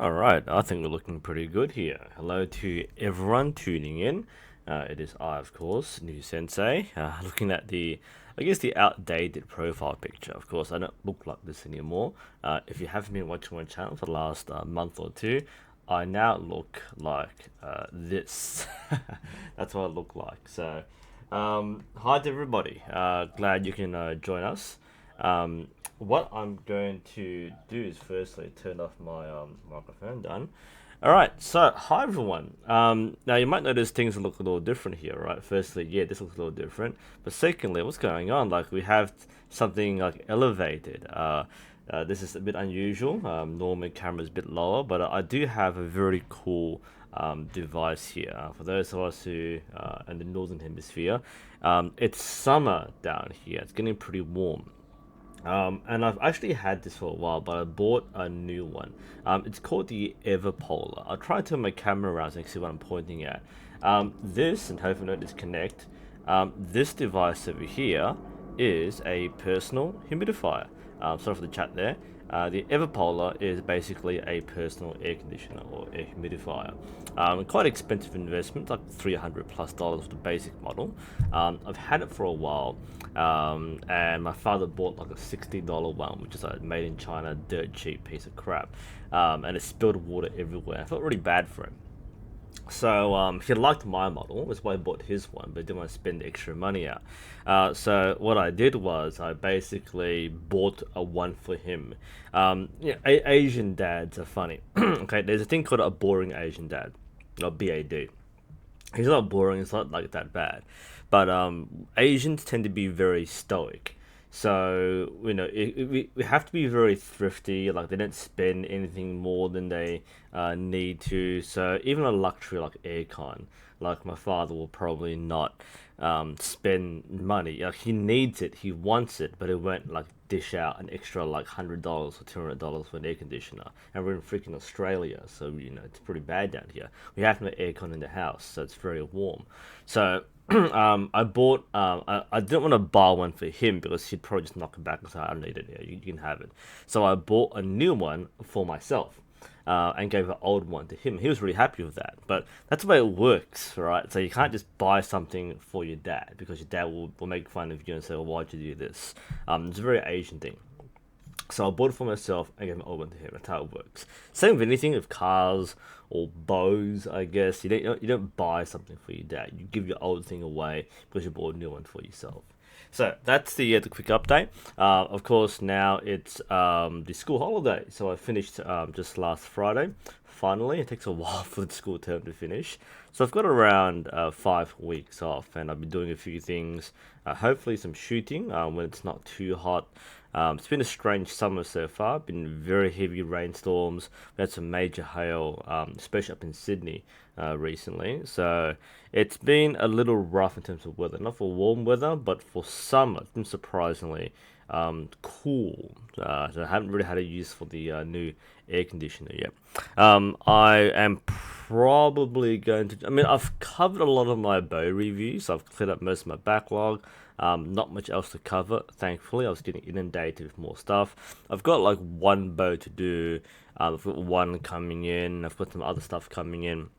Alright, I think we're looking pretty good here. Hello to everyone tuning in. It is I, of course, NUSensei, looking at I guess the outdated profile picture. Of course, I don't look like this anymore. If you haven't been watching my channel for the last month or two, I now look like this. That's what I look like. So, hi to everybody. Glad you can join us. Um, what I'm going to do is firstly turn off my microphone. Done. All right. So hi everyone. Now you might notice things look a little different here, right? Firstly, yeah, this looks a little different. But secondly, what's going on? Like we have something like elevated. This is a bit unusual. Normally camera's a bit lower, but I do have a very cool device here. For those of us who in the northern hemisphere, it's summer down here. It's getting pretty warm. And I've actually had this for a while, but I bought a new one. It's called the Everpolar. I'll try to turn my camera around so you can see what I'm pointing at. This, and hopefully not disconnect, this device over here is a personal humidifier. Sorry for the chat there. The Everpolar is basically a personal air conditioner or air humidifier. Quite expensive investment, like $300+ for the basic model. I've had it for a while, and my father bought like a $60 one, which is a made in China, dirt cheap piece of crap, and it spilled water everywhere. I felt really bad for him. So he liked my model, that's why I bought his one, but didn't want to spend extra money out. So what I did was I basically bought a one for him. Asian dads are funny. Okay, there's a thing called a boring Asian dad, or BAD. He's not boring. It's not like that bad, but Asians tend to be very stoic. So we have to be very thrifty. Like they don't spend anything more than they need to. So even a luxury like aircon, like my father will probably not spend money. Like he needs it, he wants it, but it won't like dish out an extra like $100 or $200 for an air conditioner. And we're in freaking Australia, so it's pretty bad down here. We have no aircon in the house, so it's very warm. So I bought. I didn't want to buy one for him because he'd probably just knock it back and say, "I don't need it. Yeah, you can have it." So I bought a new one for myself. And gave an old one to him. He was really happy with that. But that's the way it works, right? So you can't just buy something for your dad because your dad will make fun of you and say, well, why'd you do this? It's a very Asian thing. So I bought it for myself and gave an old one to him. That's how it works. Same with anything with cars or bows, I guess. You don't buy something for your dad. You give your old thing away because you bought a new one for yourself. So that's the quick update. Of course, now it's the school holiday. So I finished just last Friday. Finally, it takes a while for the school term to finish. So I've got around 5 weeks off, and I've been doing a few things. Hopefully, some shooting when it's not too hot. It's been a strange summer so far. Been very heavy rainstorms. We had some major hail, especially up in Sydney recently. So it's been a little rough in terms of weather. Not for warm weather, but for summer, it's been surprisingly cool. So I haven't really had a use for the new air conditioner yet. I am probably going to. I mean, I've covered a lot of my bow reviews. I've cleared up most of my backlog. Not much else to cover, thankfully. I was getting inundated with more stuff. I've got like one bow to do. I've got one coming in. I've got some other stuff coming in.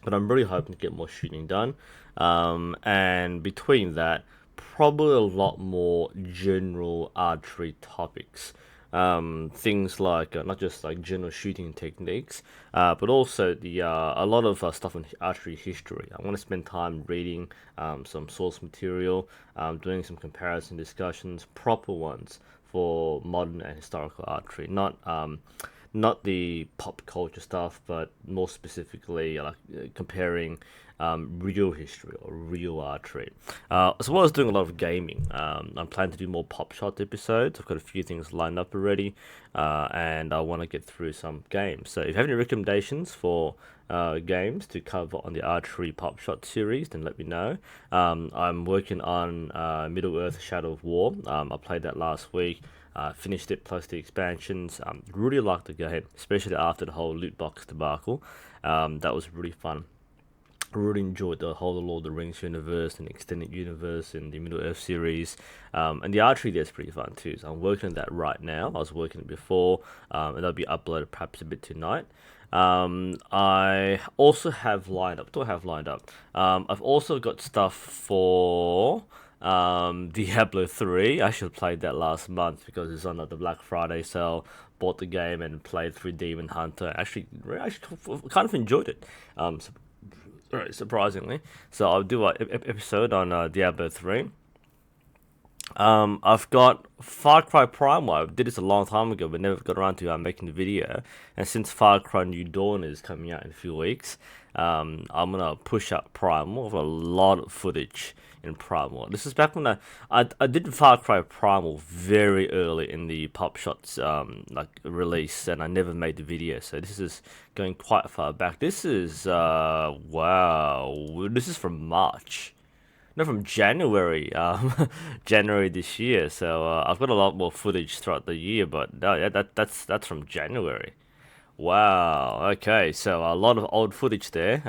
But I'm really hoping to get more shooting done. And between that, probably a lot more general archery topics. Things like not just like general shooting techniques, but also the a lot of stuff in archery history. I want to spend time reading some source material, doing some comparison discussions, proper ones for modern and historical archery, not the pop culture stuff, but more specifically like comparing real history or real archery. As well as doing a lot of gaming. I'm planning to do more pop shot episodes. I've got a few things lined up already, and I want to get through some games. So if you have any recommendations for games to cover on the archery pop shot series, then let me know. I'm working on Middle Earth Shadow of War. I played that last week. Finished it plus the expansions. Really liked the game, especially after the whole loot box debacle. That was really fun. I really enjoyed the whole Lord of the Rings universe and extended universe and the Middle Earth series. And the archery there's pretty fun too. So I'm working on that right now. I was working it before, and that'll be uploaded perhaps a bit tonight. I also have lined up. Do I have lined up? I've also got stuff for Diablo 3. I should have played that last month because it's on the Black Friday sale. Bought the game and played through Demon Hunter. Actually kind of enjoyed it. Right, surprisingly. So I'll do an episode on Diablo 3. I've got Far Cry Primal. I did this a long time ago, but never got around to making the video. And since Far Cry New Dawn is coming out in a few weeks, I'm gonna push up Primal. I've got a lot of footage in Primal. This is back when I did Far Cry Primal very early in the Pop Shots like release, and I never made the video. So this is going quite far back. This is wow. This is from March. No, from January, January this year. So I've got a lot more footage throughout the year, but no, yeah, that's from January. Wow. Okay. So a lot of old footage there.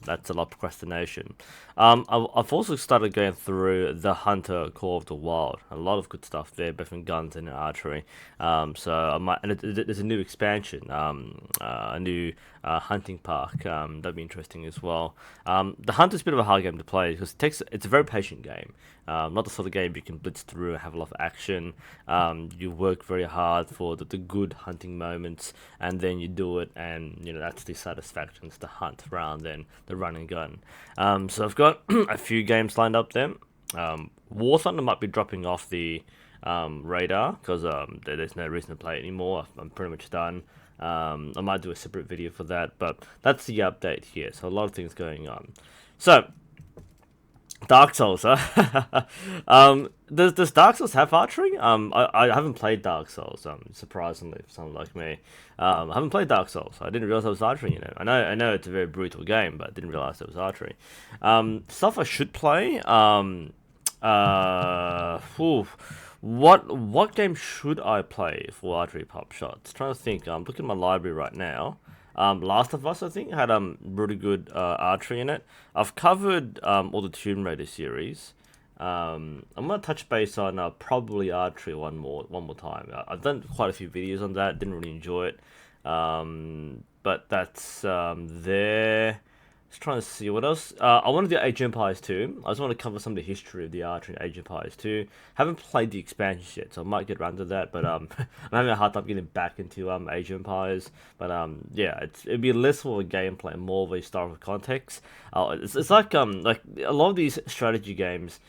That's a lot of procrastination. I've also started going through the Hunter Call of the Wild. A lot of good stuff there, both in guns and in archery. So I might. And there's a new expansion. A new hunting park. That'd be interesting as well. The Hunter's a bit of a hard game to play because it's a very patient game. Not the sort of game you can blitz through and have a lot of action. You work very hard for the good hunting moments, and then you do it, and that's the satisfaction. It's the hunt rather than the run and gun. So I've got a few games lined up there. War Thunder might be dropping off the radar because there's no reason to play it anymore. I'm pretty much done. I might do a separate video for that, but that's the update here. So a lot of things going on. So Dark Souls, huh? Does Dark Souls have archery? I haven't played Dark Souls. Surprisingly, for someone like me, I haven't played Dark Souls. I didn't realize there was archery. I know it's a very brutal game, but I didn't realize there was archery. Stuff I should play. What game should I play for archery pop shots? Trying to think. I'm looking at my library right now. Last of Us, I think, had really good archery in it. I've covered all the Tomb Raider series. I'm gonna touch base on probably archery one more time. I've done quite a few videos on that. Didn't really enjoy it, but that's there. Just trying to see what else. I want to do Age of Empires 2. I just want to cover some of the history of the archery in Age of Empires 2. Haven't played the expansions yet, so I might get around to that. But I'm having a hard time getting back into Age of Empires. But yeah, it'd be less of a gameplay and more of a historical context. It's like a lot of these strategy games.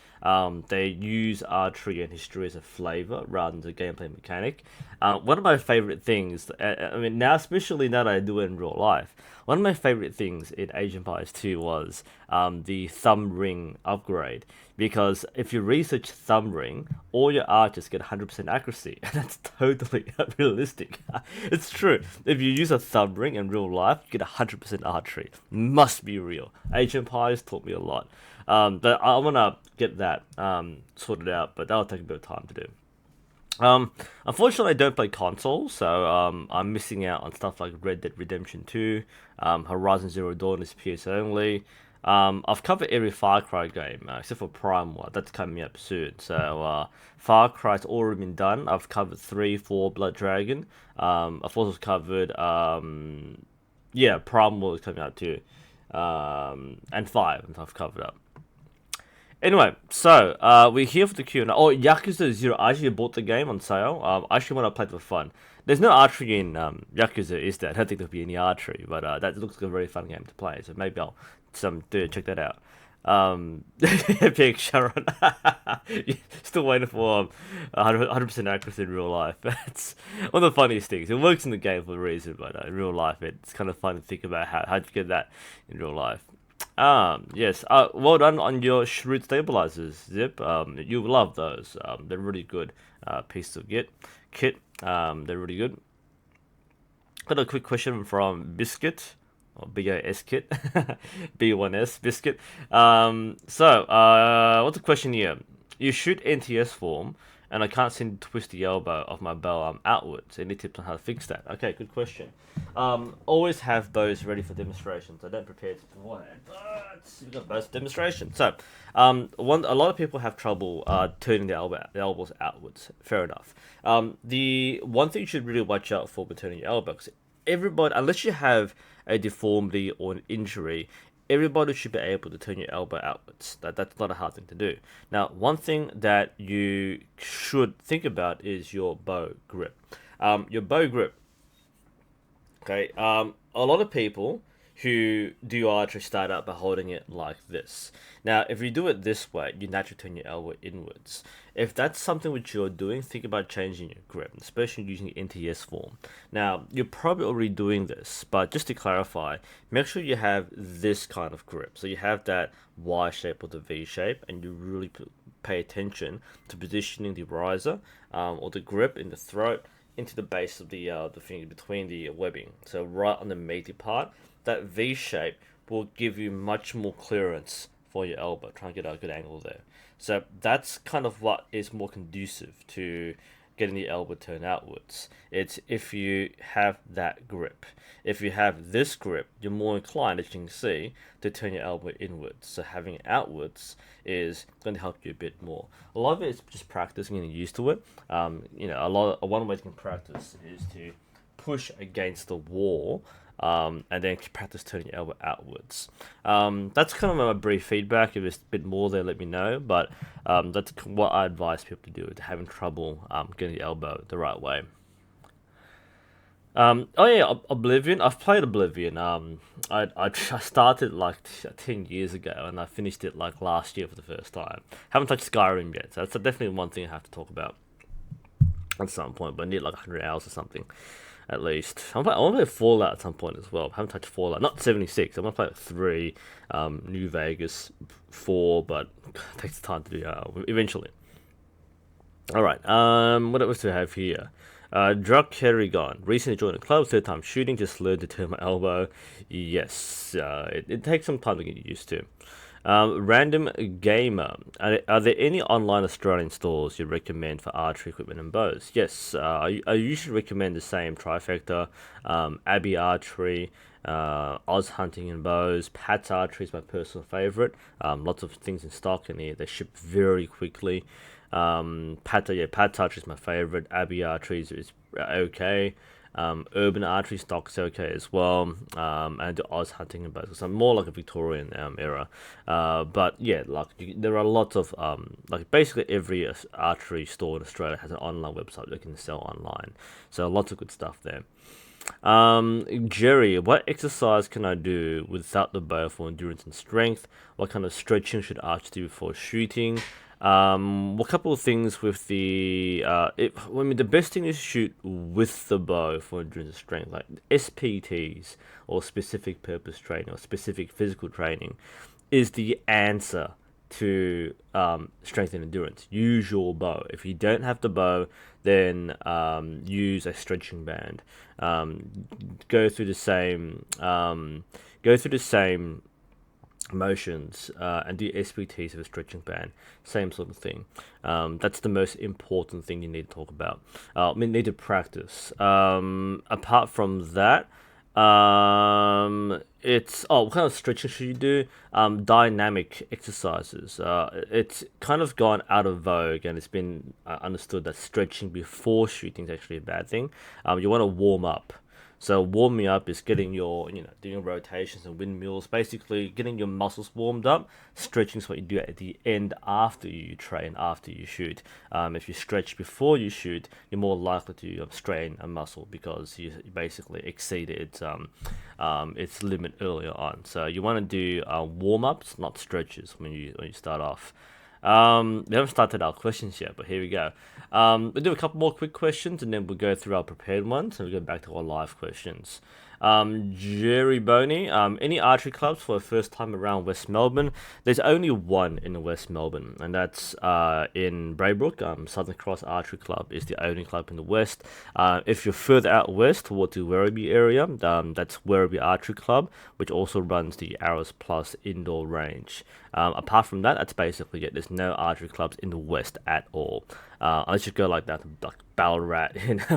They use archery and history as a flavor rather than the gameplay mechanic. One of my favorite things, I mean, now especially now that I do it in real life, one of my favorite things in Age of Empires 2 was the thumb ring upgrade. Because if you research thumb ring, all your archers get 100% accuracy, and that's totally realistic. It's true. If you use a thumb ring in real life, you get 100% archery. Must be real. Age of Empires taught me a lot. But I want to get that sorted out, but that'll take a bit of time to do. Unfortunately, I don't play consoles, so I'm missing out on stuff like Red Dead Redemption 2, Horizon Zero Dawn is PS only. I've covered every Far Cry game except for Primal. That's coming up soon. So Far Cry's already been done. I've covered 3, 4, Blood Dragon. I've also covered Primal is coming out too, and 5 I've covered up. Anyway, so we're here for the Q&A. Oh, Yakuza 0. I actually bought the game on sale. I actually want to play it for fun. There's no archery in Yakuza, is there? I don't think there'll be any archery, but that looks like a very fun game to play. So maybe I'll check that out. Epic Sharon. Still waiting for 100% accuracy in real life. It's one of the funniest things. It works in the game for a reason, but in real life, it's kind of fun to think about how to get that in real life. Yes. Well done on your Shroud stabilizers, Zip. You love those. They're really good. Piece of kit. They're really good. Got a quick question from Biscuit, or BAS Kit, B1S Biscuit. What's the question here? You shoot NTS form, and I can't seem to twist the elbow of my bow outwards. Any tips on how to fix that? Okay, good question. Always have bows ready for demonstrations. I don't prepare beforehand, but we've got bows for demonstration. So, a lot of people have trouble turning the elbows outwards. Fair enough. The one thing you should really watch out for when turning your elbows, everybody, unless you have a deformity or an injury, everybody should be able to turn your elbow outwards. That's not a hard thing to do. Now, one thing that you should think about is your bow grip. Your bow grip. Okay. A lot of people who do archery start out by holding it like this. Now, if you do it this way, you naturally turn your elbow inwards. If that's something which you're doing, think about changing your grip, especially using the NTS form. Now, you're probably already doing this, but just to clarify, make sure you have this kind of grip. So you have that Y shape or the V shape, and you really pay attention to positioning the riser or the grip in the throat into the base of the finger between the webbing. So right on the meaty part, that V shape will give you much more clearance for your elbow. Try and get a good angle there. So that's kind of what is more conducive to getting the elbow turned outwards. It's if you have that grip. If you have this grip, you're more inclined, as you can see, to turn your elbow inwards. So having it outwards is going to help you a bit more. A lot of it is just practice and getting used to it. One way you can practice is to push against the wall, and then practice turning your elbow outwards. That's kind of my brief feedback. If there's a bit more there, let me know. But that's what I advise people to do if they're having trouble getting the elbow the right way. Oblivion. I've played Oblivion. I started like 10 years ago, and I finished it like last year for the first time. Haven't touched Skyrim yet, so that's definitely one thing I have to talk about at some point. But I need like 100 hours or something, at least. I want to play Fallout at some point as well. I haven't touched Fallout. Not 76. I want to play like 3, New Vegas, 4, but it takes time to do eventually. Alright, what else do I have here? Drug Kerrigan. Recently joined the club, third time shooting, just learned to turn my elbow. Yes, it takes some time to get used to. Random Gamer. Are there any online Australian stores you recommend for archery equipment and bows? Yes, I usually recommend the same trifecta. Abbey Archery, Oz Hunting and Bows, Pat's Archery is my personal favourite. Lots of things in stock and they ship very quickly. Pat's Archery is my favourite. Abbey Archery is okay. Urban Archery stock's okay as well, and Oz Hunting and Bows. So I'm more like a Victorian era, but yeah, there are lots of like basically every archery store in Australia has an online website that can sell online. So lots of good stuff there. Jerry, what exercise can I do without the bow for endurance and strength? What kind of stretching should archers do before shooting? A couple of things with the best thing is shoot with the bow for endurance and strength, like SPTs or specific purpose training or specific physical training, is the answer to strength and endurance. Use your bow. If you don't have the bow, then use a stretching band. Go through the same motions and do SPTs of a stretching band. Same sort of thing. That's the most important thing you need to talk about. Need to practice. Apart from that, what kind of stretching should you do? Dynamic exercises. It's kind of gone out of vogue, and it's been understood that stretching before shooting is actually a bad thing. You want to warm up. So warming up is getting doing rotations and windmills, basically getting your muscles warmed up. Stretching is what you do at the end after you train, after you shoot. If you stretch before you shoot, you're more likely to strain a muscle because you basically exceeded its limit earlier on. So you want to do warm-ups, not stretches when you start off. We haven't started our questions yet, but here we go. We'll do a couple more quick questions, and then we'll go through our prepared ones, and we'll go back to our live questions. Jerry Boney, any archery clubs for the first time around West Melbourne? There's only one in West Melbourne, and that's in Braybrook. Southern Cross Archery Club is the only club in the west. If you're further out west towards the Werribee area, that's Werribee Archery Club, which also runs the Arrows Plus indoor range. Apart from that, that's basically it. There's no archery clubs in the west at all. Unless you go like that, like Ballarat,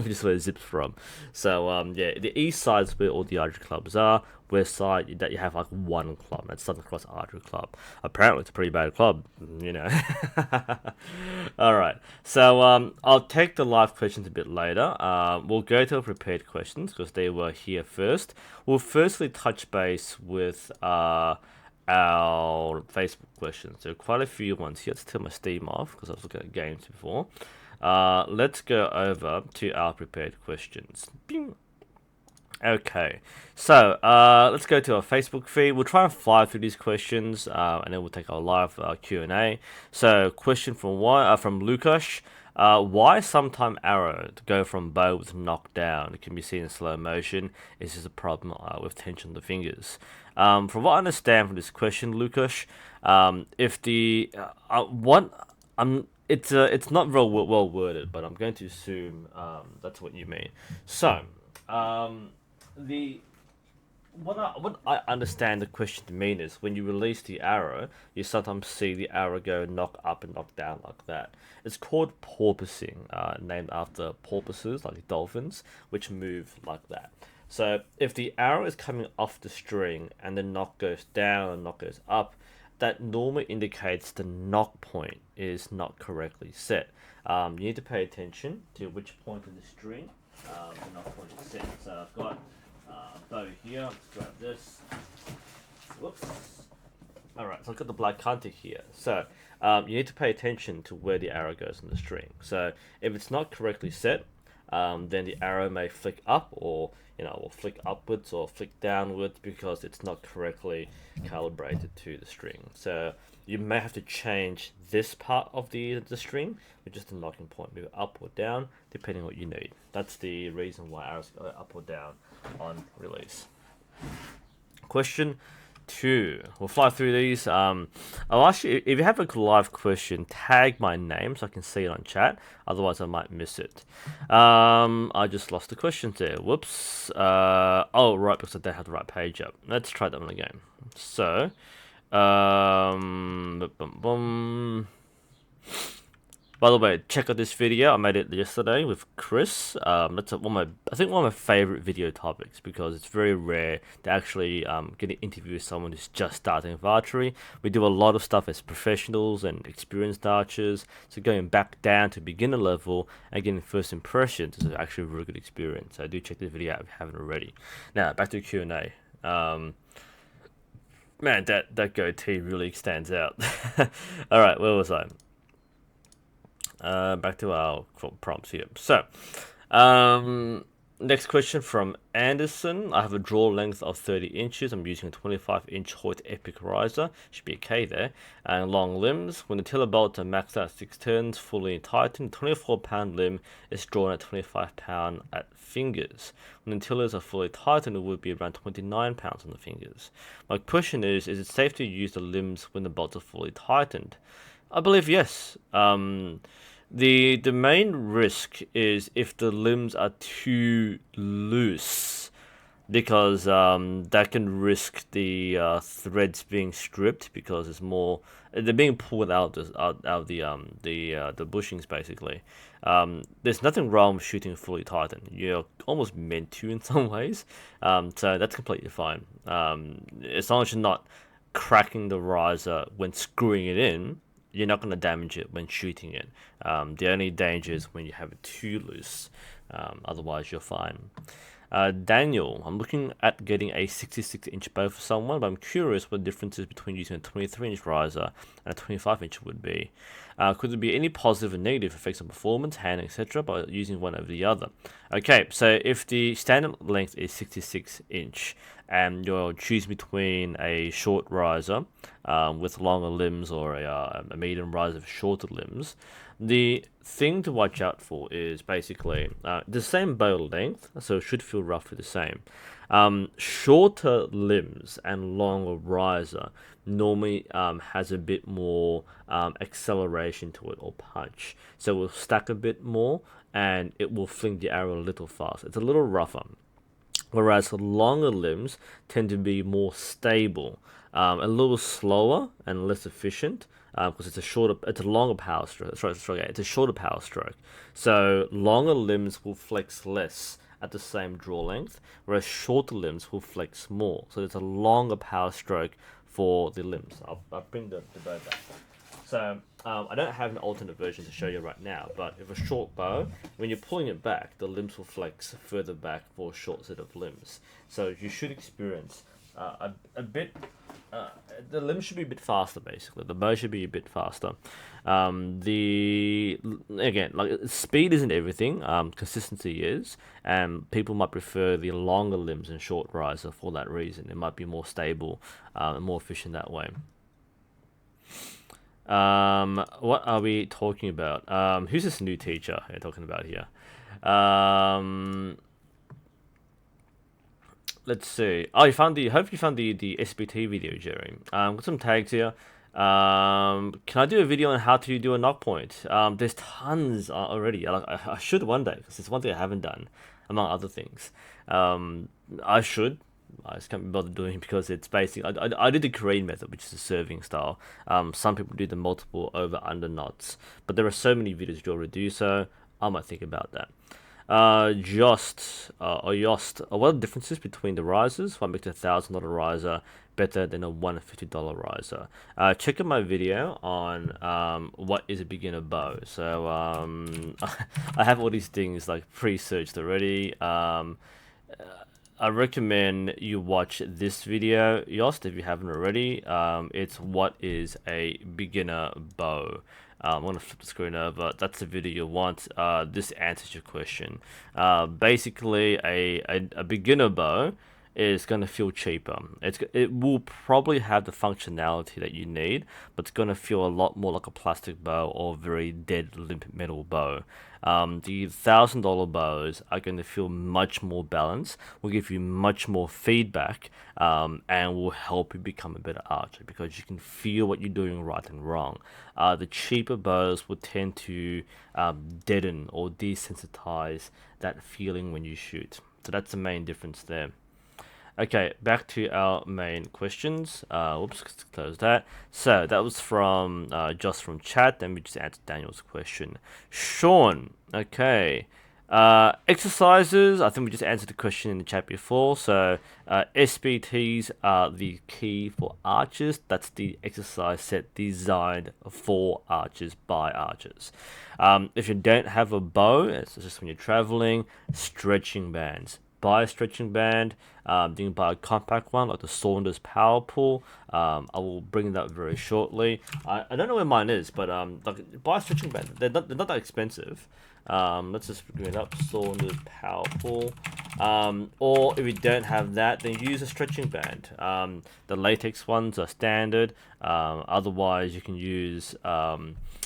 just where it zips from. So yeah, the east side's where all the archery clubs are. West side, that you have like one club. That's Southern Cross Archery Club. Apparently, it's a pretty bad club, you know. All right. So I'll take the live questions a bit later. We'll go to prepared questions because they were here first. We'll firstly touch base with our Facebook questions. There are quite a few ones here. Let's turn my Steam off because I was looking at games before. Let's go over to our prepared questions. Bing. Okay, so let's go to our Facebook feed. We'll try and fly through these questions, and then we'll take our live Q&A. So, question from Lukash. Why sometime arrow to go from bow with knockdown? It can be seen in slow motion. Is this a problem with tension of the fingers? From what I understand from this question, Lukash, if the it's not real well worded, but I'm going to assume that's what you mean. So, the what I understand the question to mean is when you release the arrow, you sometimes see the arrow go knock up and knock down like that. It's called porpoising, named after porpoises, like dolphins, which move like that. So if the arrow is coming off the string and the knock goes down and knock goes up, that normally indicates the knock point is not correctly set. You need to pay attention to which point in the string the knock point is set. So I've got bow here. Let's grab this. Whoops. Alright, so I've got the black hunter here. So you need to pay attention to where the arrow goes on the string. So if it's not correctly set, then the arrow may flick up, or will flick upwards or flick downwards because it's not correctly calibrated to the string. So you may have to change this part of the string, which is the knocking point, move up or down, depending on what you need. That's the reason why arrows go up or down on release. Question 2. We'll fly through these. I'll ask you, if you have a live question, tag my name so I can see it on chat. Otherwise, I might miss it. I just lost the questions there. Whoops. Oh, right, because I don't have the right page up. Let's try that one again. So, by the way, check out this video. I made it yesterday with Chris. That's one of my favorite video topics because it's very rare to actually get to interview someone who's just starting with archery. We do a lot of stuff as professionals and experienced archers, so going back down to beginner level and getting first impressions is actually a really good experience. So do check this video out if you haven't already. Now back to Q&A. Man, that goatee really stands out. All right, where was I? Back to our prompts here. So, next question from Anderson. I have a draw length of 30 inches. I'm using a 25-inch Hoyt Epic riser. Should be okay there. And long limbs. When the tiller bolts are maxed out 6 turns, fully tightened, 24-pound limb is drawn at 25-pound at fingers. When the tillers are fully tightened, it would be around 29 pounds on the fingers. My question is it safe to use the limbs when the bolts are fully tightened? I believe yes. The main risk is if the limbs are too loose, because that can risk the threads being stripped because it's more they're being pulled out of the bushings basically. There's nothing wrong with shooting fully tightened. You're almost meant to in some ways, so that's completely fine. As long as you're not cracking the riser when screwing it in, you're not going to damage it when shooting it. The only danger is when you have it too loose. Otherwise, you're fine. Daniel, I'm looking at getting a 66-inch bow for someone, but I'm curious what the differences between using a 23-inch riser and a 25-inch would be. Could there be any positive and negative effects on performance, handling, etc. by using one over the other? Okay, so if the standard length is 66-inch and you're choosing between a short riser with longer limbs or a medium riser with shorter limbs, the thing to watch out for is basically the same bow length, so it should feel roughly the same. Shorter limbs and longer riser normally has a bit more acceleration to it or punch, so it will stack a bit more and it will fling the arrow a little faster. It's a little rougher. whereas longer limbs tend to be more stable, a little slower and less efficient because it's a longer power stroke. It's a shorter power stroke. So longer limbs will flex less at the same draw length, whereas shorter limbs will flex more. So it's a longer power stroke for the limbs. I'll bring the bow back. So I don't have an alternate version to show you right now, but with a short bow, when you're pulling it back, the limbs will flex further back for a short set of limbs. So you should experience a bit. The limbs should be a bit faster, basically. The bow should be a bit faster. The again, like speed isn't everything. Consistency is, and people might prefer the longer limbs and short riser for that reason. It might be more stable and more efficient that way. What are we talking about? Who's this new teacher you're talking about here? Let's see. Oh, you found the. Hope you found the SBT video, Jerry. Got some tags here. Can I do a video on how to do a knock point? There's tons already. I should one day because it's one thing I haven't done, among other things. I should. I just can't be bothered doing it because it's basic. I do the Korean method, which is a serving style. Some people do the multiple over under knots, but there are so many videos to already do so. I might think about that. Just or Yost. What are the differences between the risers? What makes a $1,000 riser better than a $150 riser? Check out my video on what is a beginner bow. So I have all these things like pre-searched already. I recommend you watch this video, Yost, if you haven't already. It's what is a beginner bow. I'm going to flip the screen over. That's the video you want. This answers your question. Basically, a beginner bow is going to feel cheaper. It will probably have the functionality that you need, but it's going to feel a lot more like a plastic bow or very dead limp metal bow. The $1,000 bows are going to feel much more balanced, will give you much more feedback, and will help you become a better archer because you can feel what you're doing right and wrong. The cheaper bows will tend to deaden or desensitize that feeling when you shoot. So that's the main difference there. Okay, back to our main questions. Whoops, close that. So that was from just from chat. Then we just answered Daniel's question. Sean, okay. Exercises. I think we just answered the question in the chat before. So SBTs are the key for archers. That's the exercise set designed for archers by archers. If you don't have a bow, it's just when you're traveling, stretching bands. Buy a stretching band. You can buy a compact one like the Saunders Power Pull. I will bring that very shortly. I don't know where mine is, but like buy a stretching band. They're not that expensive. Let's just bring it up. Saunders Power Pull. Or if you don't have that, then use a stretching band. The latex ones are standard. Otherwise, you can use TheraBand,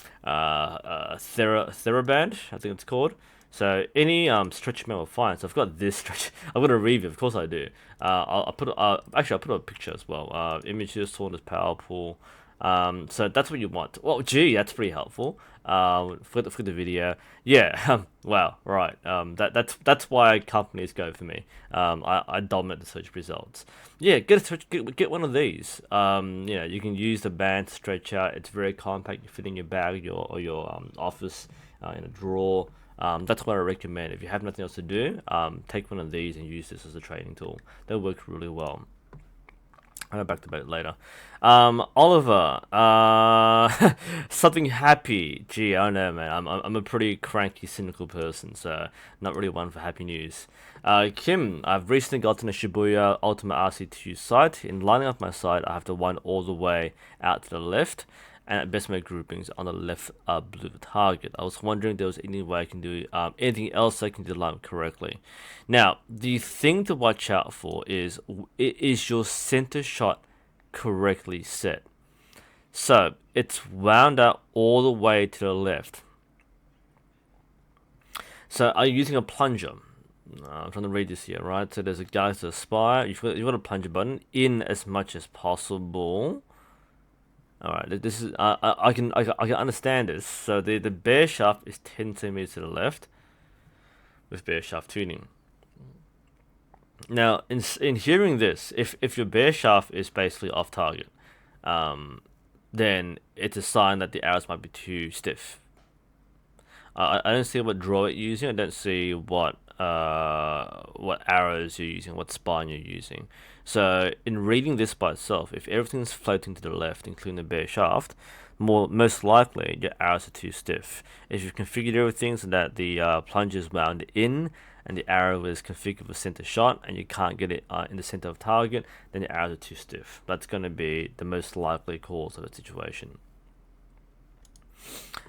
I think it's called. So any stretch band will fine. So I've got this stretch. I've got a review, of course I do. I'll put actually I'll put a picture as well. Images, Saunders Power Pull. So that's what you want. Well, gee, that's pretty helpful. For the video, yeah. Wow, right. That's why companies go for me. I dominate the search results. Yeah, get one of these. You can use the band to stretch out. It's very compact. You fit in your bag, or your office, in a drawer. That's what I recommend. If you have nothing else to do, take one of these and use this as a training tool. They'll work really well. I'll go back to it later. Oliver, something happy. Gee, I don't know, man. I'm a pretty cranky, cynical person, so not really one for happy news. Kim, I've recently gotten a Shibuya Ultimate RC2 sight. In lining up my sight, I have to wind all the way out to the left, and at best my groupings on the left blue target. I was wondering if there was any way I can do anything else I can do line correctly. Now, the thing to watch out for is your center shot correctly set. So it's wound up all the way to the left. So are you using a plunger? I'm trying to read this here, right? So there's a guy to aspire. You've got a plunger button in as much as possible. All right, this is I can understand this. So the bare shaft is 10 centimeters to the left with bare shaft tuning. Now, in hearing this, if your bear shaft is basically off target, then it's a sign that the arrows might be too stiff. I don't see what draw you're using. I don't see what arrows you're using, what spine you're using. So in reading this by itself, if everything's floating to the left, including the bear shaft, most likely your arrows are too stiff. If you've configured everything so that the plunger is wound in and the arrow is configured for center shot and you can't get it in the center of target, then the arrows are too stiff. That's going to be the most likely cause of the situation.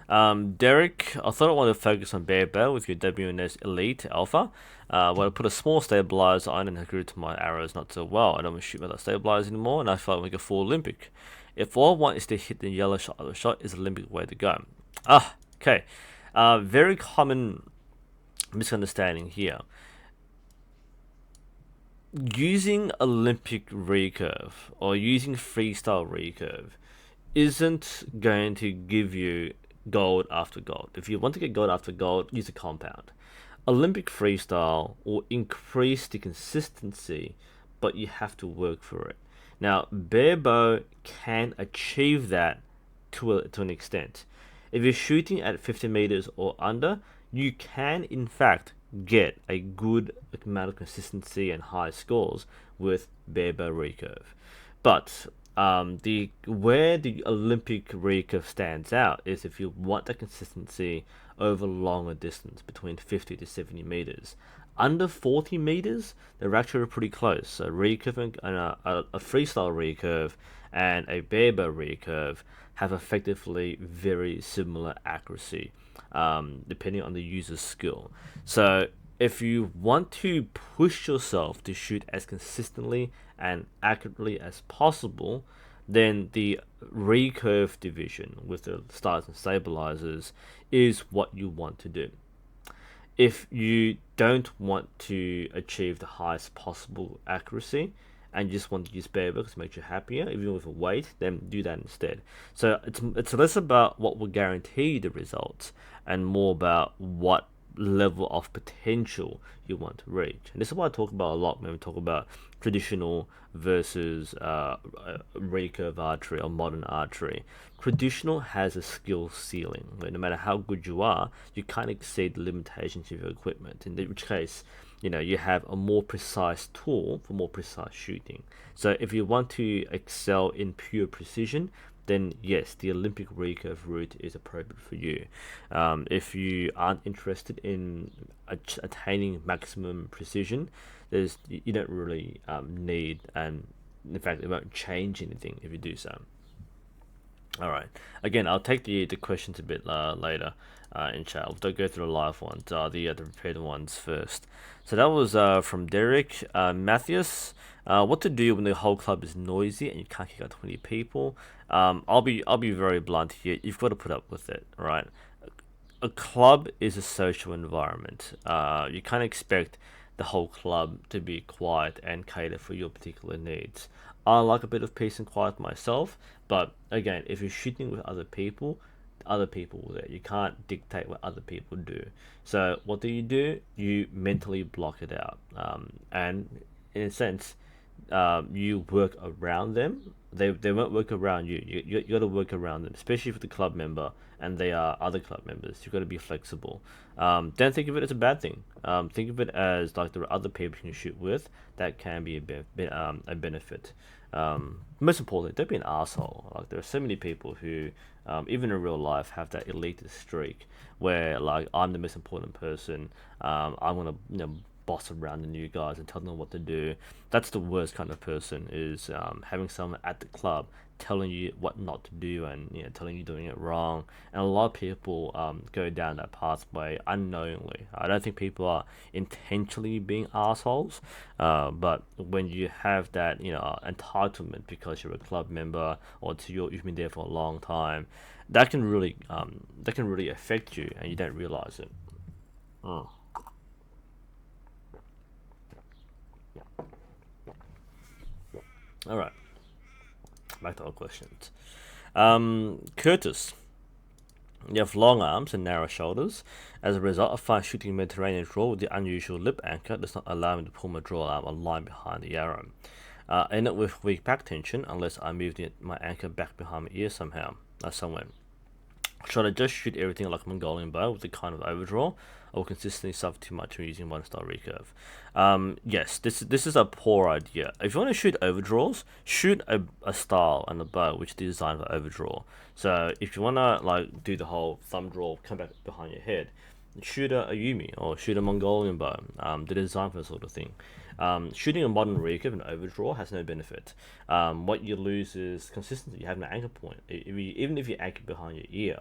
Derek, I thought I wanted to focus on bear bow with your WNS Elite Alpha. Well, I put a small stabilizer on and it grew to my arrows not so well. I don't want to shoot without stabilizer anymore, and I felt like a full Olympic. If all I want is to hit the yellow shot of the shot, is Olympic way to go. Okay. Very common misunderstanding here. Using Olympic recurve or using freestyle recurve isn't going to give you gold after gold. If you want to get gold after gold, use a compound. Olympic freestyle will increase the consistency, but you have to work for it. Now, bare bow can achieve that to an extent. If you're shooting at 50 meters or under, you can in fact get a good amount of consistency and high scores with bare bow recurve. But the where the Olympic recurve stands out is if you want that consistency over longer distance between 50 to 70 meters. Under 40 meters, they're actually pretty close. So recurve and a freestyle recurve and a bare bow recurve have effectively very similar accuracy, depending on the user's skill. So if you want to push yourself to shoot as consistently and accurately as possible, then the recurve division with the stars and stabilizers is what you want to do. If you don't want to achieve the highest possible accuracy and you just want to use bare bow because it makes you happier, even with a weight, then do that instead. So it's less about what will guarantee the results and more about what level of potential you want to reach. And this is what I talk about a lot when we talk about traditional versus recurve archery or modern archery. Traditional has a skill ceiling where no matter how good you are, you can't exceed the limitations of your equipment, in which case you have a more precise tool for more precise shooting. So if you want to excel in pure precision, then yes, the Olympic recurve route is appropriate for you. If you aren't interested in attaining maximum precision, you don't really need, and in fact, it won't change anything if you do so. All right. Again, I'll take the questions a bit later in chat. I'll go through the live ones, the prepared ones first. So that was from Derek Matthews. What to do when the whole club is noisy and you can't kick out 20 people? I'll be very blunt here. You've got to put up with it, right? A club is a social environment. You can't expect the whole club to be quiet and cater for your particular needs. I like a bit of peace and quiet myself, but again, if you're shooting with other people will there. You can't dictate what other people do. So what do? You mentally block it out, and in a sense, you work around them. They won't work around you. You got to work around them, especially if the club member and they are other club members. You've got to be flexible. Don't think of it as a bad thing. Think of it as like there are other people you can shoot with that can be a benefit. Most importantly, don't be an asshole. Like there are so many people who, even in real life, have that elitist streak where like I'm the most important person. I'm gonna boss around the new guys and tell them what to do. That's the worst kind of person, is having someone at the club telling you what not to do and telling you doing it wrong. And a lot of people go down that pathway unknowingly. I don't think people are intentionally being assholes, but when you have that entitlement because you're a club member or you've been there for a long time, that can really affect you and you don't realize it. All right, back to our questions. Curtis, You have long arms and narrow shoulders. As a result, I find shooting Mediterranean draw with the unusual lip anchor does not allow me to pull my draw arm a line behind the arrow. I end up with weak back tension unless I move my anchor back behind my ear somehow, somewhere. Should I just shoot everything like a Mongolian bow with a kind of overdraw, or consistently suffer too much when using one-star recurve? Yes, this is a poor idea. If you want to shoot overdraws, shoot a style and a bow which is designed for overdraw. So if you want to like do the whole thumb draw, come back behind your head, shoot a Yumi or shoot a Mongolian bow. They're designed for this sort of thing. Shooting a modern recurve and overdraw has no benefit. What you lose is consistency. You have no anchor point. Even if you anchor behind your ear,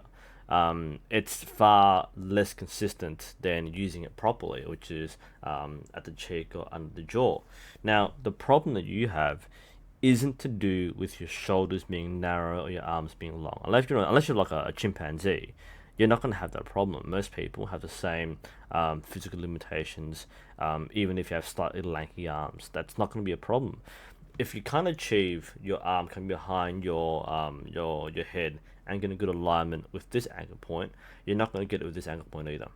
it's far less consistent than using it properly, which is at the cheek or under the jaw. Now, the problem that you have isn't to do with your shoulders being narrow or your arms being long. Unless you're like a chimpanzee, you're not going to have that problem. Most people have the same physical limitations, even if you have slightly lanky arms. That's not going to be a problem. If you can't achieve your arm coming behind your head and get a good alignment with this anchor point, you're not going to get it with this anchor point either.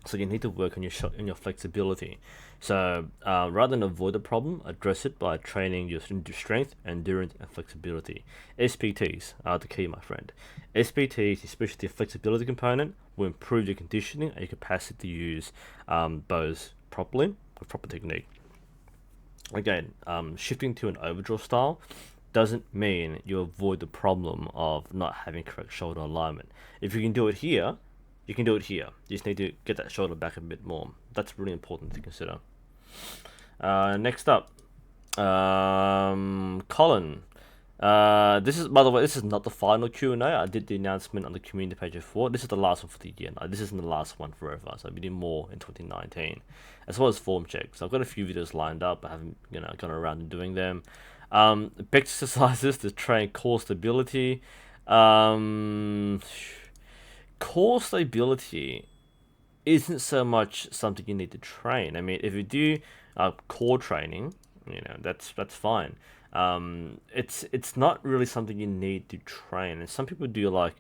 So you need to work on your flexibility. So rather than avoid the problem, address it by training your strength, endurance, and flexibility. SPTs are the key, my friend. SPTs, especially the flexibility component, will improve your conditioning and your capacity to use bows properly with proper technique. Again, shifting to an overdraw style doesn't mean you avoid the problem of not having correct shoulder alignment. If you can do it here, you can do it here. You just need to get that shoulder back a bit more. That's really important to consider. Next up, Colin. This is, by the way, this is not the final Q&A. I did the announcement on the community page before. This is the last one for the year. This isn't the last one forever, so I'll be doing more in 2019, as well as form checks. I've got a few videos lined up. I haven't, gone around and doing them. Back exercises to train core stability. Core stability isn't so much something you need to train. I mean, if you do core training, that's fine. It's not really something you need to train. And some people do like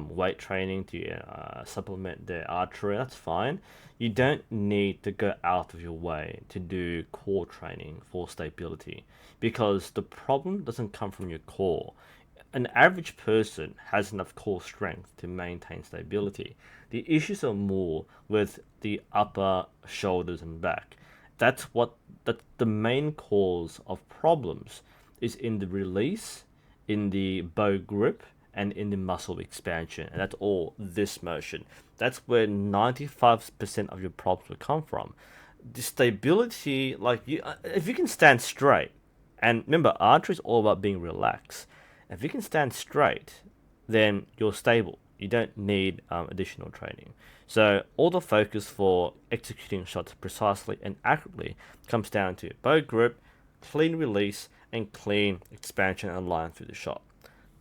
weight training to supplement their archery. That's fine. You don't need to go out of your way to do core training for stability, because the problem doesn't come from your core. An average person has enough core strength to maintain stability. The issues are more with the upper shoulders and back. That's the main cause of problems is in the release, in the bow grip, and in the muscle expansion. And that's all this motion. That's where 95% of your problems will come from. The stability, if you can stand straight, and remember, archery is all about being relaxed. If you can stand straight, then you're stable. You don't need additional training. So all the focus for executing shots precisely and accurately comes down to bow grip, clean release, and clean expansion and line through the shot.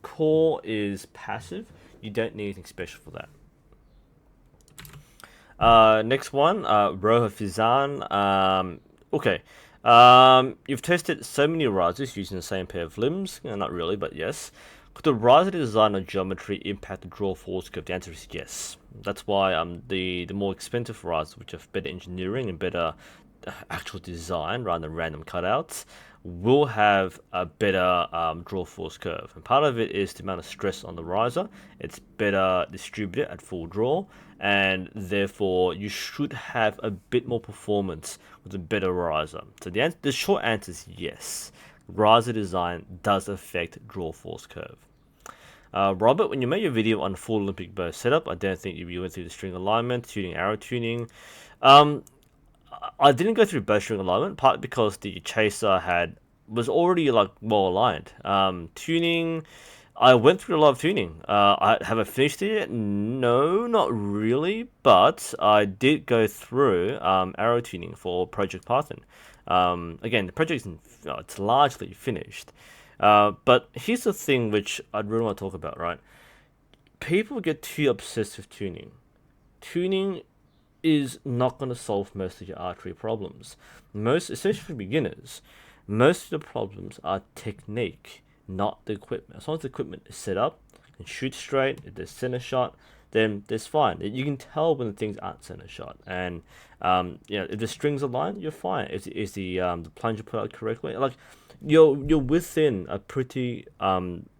Core is passive. You don't need anything special for that. Next one, Roha Fizan. Okay. You've tested so many risers using the same pair of limbs. Not really, but yes. Could the riser design or geometry impact the draw force curve? The answer is yes. That's why the more expensive risers, which have better engineering and better actual design rather than random cutouts, will have a better draw force curve. And part of it is the amount of stress on the riser. It's better distributed at full draw, and therefore you should have a bit more performance with a better riser. So the short answer is yes. Riser design does affect draw force curve. Robert, when you made your video on full Olympic bow setup, I don't think you went through the string alignment, tuning, arrow tuning. I didn't go through bow string alignment, partly because the chaser was already well aligned. Tuning, I went through a lot of tuning. Have I finished it yet? No, not really, but I did go through arrow tuning for Project Python. Again, the project it's largely finished. But here's the thing which I'd really want to talk about, right? People get too obsessed with tuning. Tuning is not going to solve most of your archery problems. Especially for beginners, most of the problems are technique, not the equipment. As long as the equipment is set up, can shoot straight, if there's center shot, then that's fine. You can tell when the things aren't center shot, and if the strings align, you're fine. Is the plunger put out correctly? Like you're within a pretty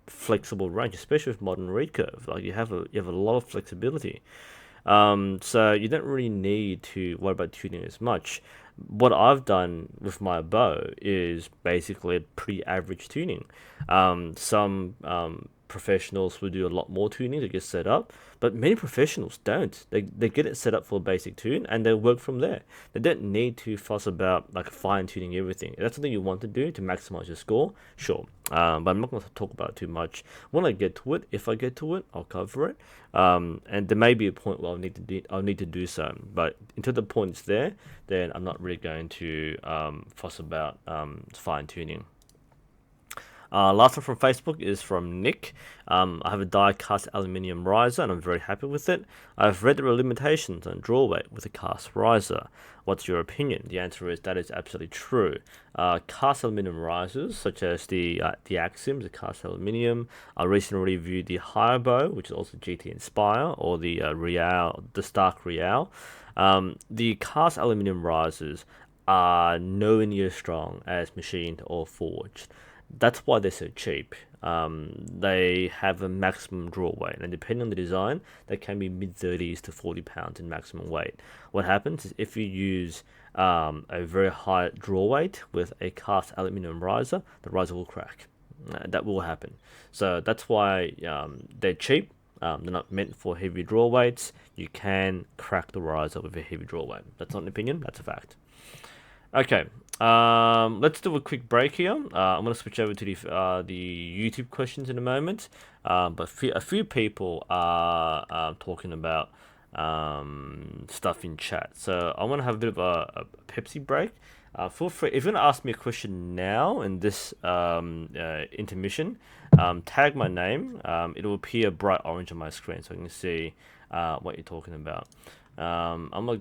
flexible range, especially with modern reed curve. Like you have a lot of flexibility. So you don't really need to worry about tuning as much. What I've done with my bow is basically a pretty average tuning. Some professionals will do a lot more tuning to get set up, but many professionals don't. They get it set up for a basic tune and they work from there. They don't need to fuss about like fine tuning everything. If that's something you want to do to maximize your score, sure. But I'm not going to talk about it too much. When I get to it, if I get to it, I'll cover it. And there may be a point where I'll need to do so. But until the point's there, then I'm not really going to fuss about fine tuning. Last one from Facebook is from Nick. I have a die-cast aluminium riser and I'm very happy with it. I've read there are limitations on draw weight with a cast riser. What's your opinion? The answer is that is absolutely true. Cast aluminium risers, such as the Axim, the cast aluminium. I recently reviewed the Higher Bow, which is also GT Inspire, or the Real, the Stark Real. The cast aluminium risers are nowhere near as strong as machined or forged. That's why they're so cheap. They have a maximum draw weight, and depending on the design, they can be mid 30s to 40 pounds in maximum weight. What happens is if you use a very high draw weight with a cast aluminium riser, the riser will crack. That will happen. So that's why they're cheap. They're not meant for heavy draw weights. You can crack the riser with a heavy draw weight. That's not an opinion, that's a fact. Okay, let's do a quick break here. I'm going to switch over to the YouTube questions in a moment. But a few people are talking about stuff in chat. So I want to have a bit of a Pepsi break. Feel free, if you're going to ask me a question now in this intermission, tag my name. It will appear bright orange on my screen so I can see what you're talking about. I'm like,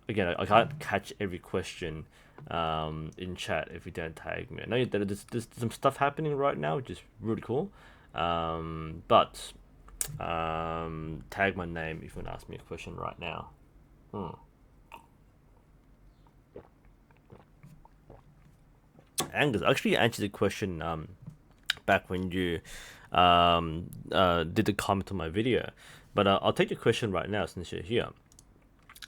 again, I can't catch every question in chat if you don't tag me. I know that there's some stuff happening right now, which is really cool. But tag my name if you want to ask me a question right now. Angus, I actually answered the question back when you did the comment on my video. But I'll take your question right now since you're here.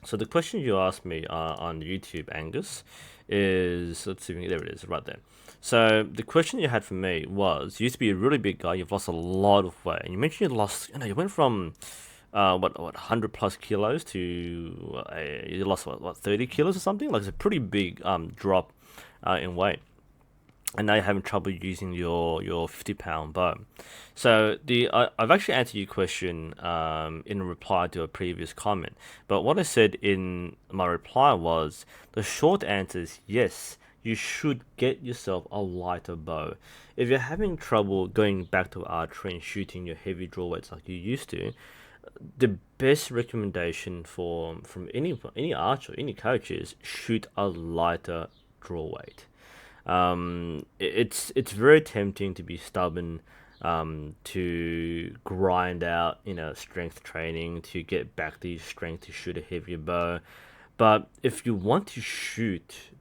So the question you asked me on YouTube, Angus, is, let's see, there it is, right there. So the question you had for me was, you used to be a really big guy, you've lost a lot of weight, and you mentioned you went from 100 plus kilos to you lost what 30 kilos or something. Like it's a pretty big drop in weight. And now you're having trouble using your 50-pound bow. So I've actually answered your question in reply to a previous comment. But what I said in my reply was, the short answer is yes, you should get yourself a lighter bow. If you're having trouble going back to archery and shooting your heavy draw weights like you used to, the best recommendation from any archer, any coach is shoot a lighter draw weight. It's very tempting to be stubborn, to grind out, strength training to get back the strength to shoot a heavier bow. But if you want to shoot,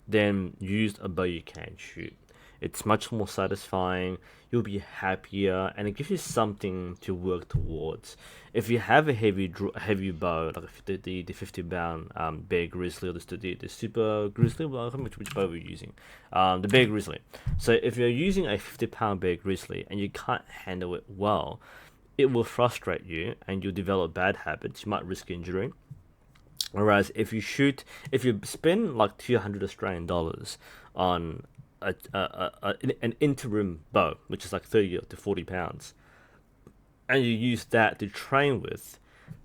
then use a bow you can shoot. It's much more satisfying, you'll be happier, and it gives you something to work towards. If you have a heavy bow, like the 50-pound Bear Grizzly, or the Super Grizzly, well, I don't know which bow we're using, the Bear Grizzly. So if you're using a 50-pound Bear Grizzly and you can't handle it well, it will frustrate you and you'll develop bad habits. You might risk injury. Whereas if you spend like $200 on an interim bow, which is like 30 to 40 pounds, and you use that to train with,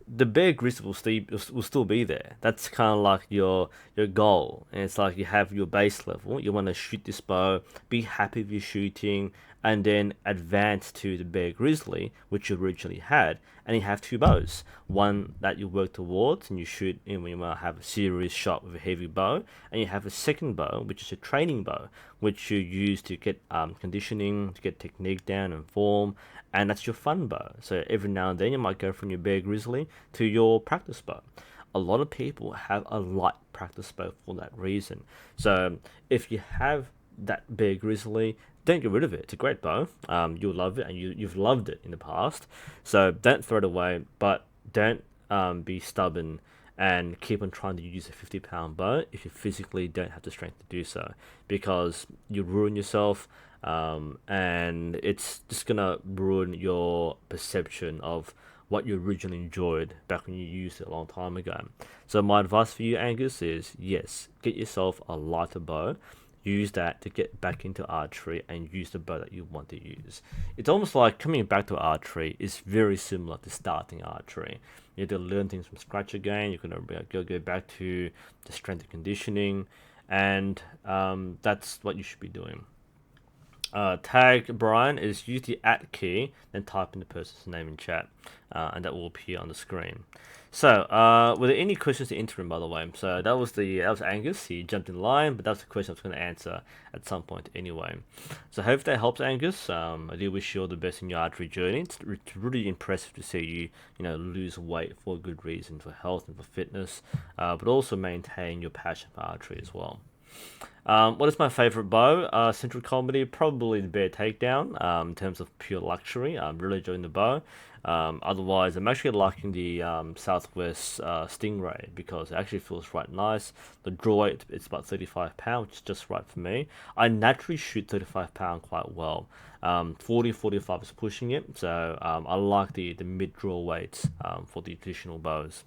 the Bear Grizzly will still be there. That's kind of like your goal, and it's like you have your base level. You want to shoot this bow, be happy with your shooting, and then advance to the Bear Grizzly, which you originally had, and you have two bows. One that you work towards, and you shoot in when you want to have a serious shot with a heavy bow, and you have a second bow, which is a training bow, which you use to get conditioning, to get technique down and form, and that's your fun bow. So every now and then you might go from your Bear Grizzly to your practice bow. A lot of people have a light practice bow for that reason. So if you have that Bear Grizzly, don't get rid of it. It's a great bow. You'll love it, and you've loved it in the past. So don't throw it away, but don't be stubborn and keep on trying to use a 50-pound bow if you physically don't have the strength to do so, because you ruin yourself, and it's just gonna ruin your perception of what you originally enjoyed back when you used it a long time ago. So my advice for you, Angus, is yes, get yourself a lighter bow. Use that to get back into archery and use the bow that you want to use. It's almost like coming back to archery is very similar to starting archery. You have to learn things from scratch again. You're gonna go back to the strength and conditioning, and that's what you should be doing. Tag Brian is use the @ key, then type in the person's name in chat, and that will appear on the screen. So, were there any questions to interim, by the way? So that was Angus. He jumped in line, but that's the question I was going to answer at some point anyway. So I hope that helps, Angus. I do wish you all the best in your archery journey. It's really impressive to see you lose weight for a good reason, for health and for fitness, but also maintain your passion for archery as well. What is my favorite bow? Central Comedy, probably the Bear Takedown, in terms of pure luxury. I'm really enjoying the bow. Otherwise, I'm actually liking the Southwest Stingray because it actually feels right nice. The draw weight, it's about 35 pounds, which is just right for me. I naturally shoot 35 pound quite well. 40-45 is pushing it, so I like the mid draw weights for the traditional bows.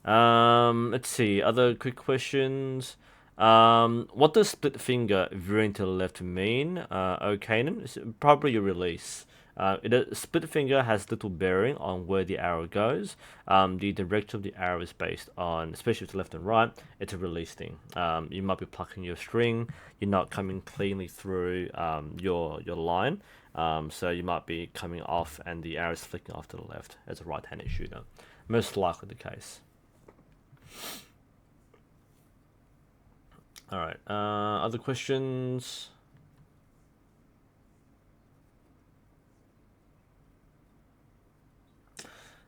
Let's see, other quick questions. What does split finger veering to the left mean? Kanan? It's probably your release. Split finger has little bearing on where the arrow goes. The direction of the arrow is based on, especially if it's left and right, it's a release thing. You might be plucking your string, you're not coming cleanly through your line, so you might be coming off and the arrow is flicking off to the left as a right-handed shooter. Most likely the case. All right. Other questions?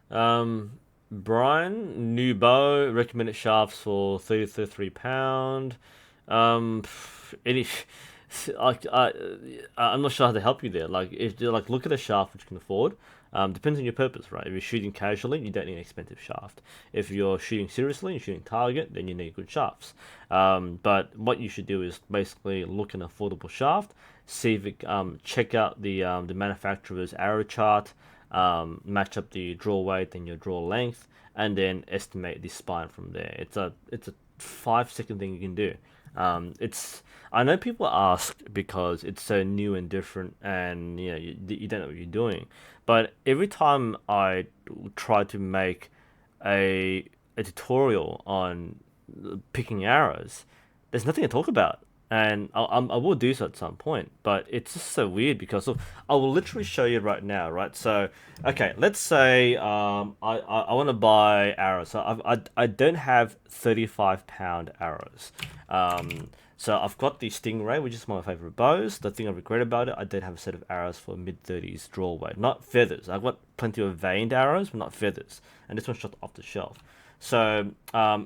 Brian, new bow, recommended shafts for 33 pound. Any, I'm not sure how to help you there. Like, if you look at a shaft which you can afford. Depends on your purpose, right? If you're shooting casually, you don't need an expensive shaft. If you're shooting seriously, you're shooting target, then you need good shafts. But what you should do is basically look at an affordable shaft, see if it, check out the manufacturer's arrow chart, match up the draw weight and your draw length, and then estimate the spine from there. It's a 5-second thing you can do. I know people ask because it's so new and different, and you don't know what you're doing. But every time I try to make a tutorial on picking arrows, there's nothing to talk about, and I will do so at some point. But it's just so weird because I will literally show you right now, right? So okay, let's say I want to buy arrows. So I don't have 35-pound arrows. So I've got the Stingray, which is my favorite bows. The thing I regret about it, I don't have a set of arrows for mid-30s draw weight. Not feathers. I've got plenty of veined arrows, but not feathers. And this one's shot off the shelf. So I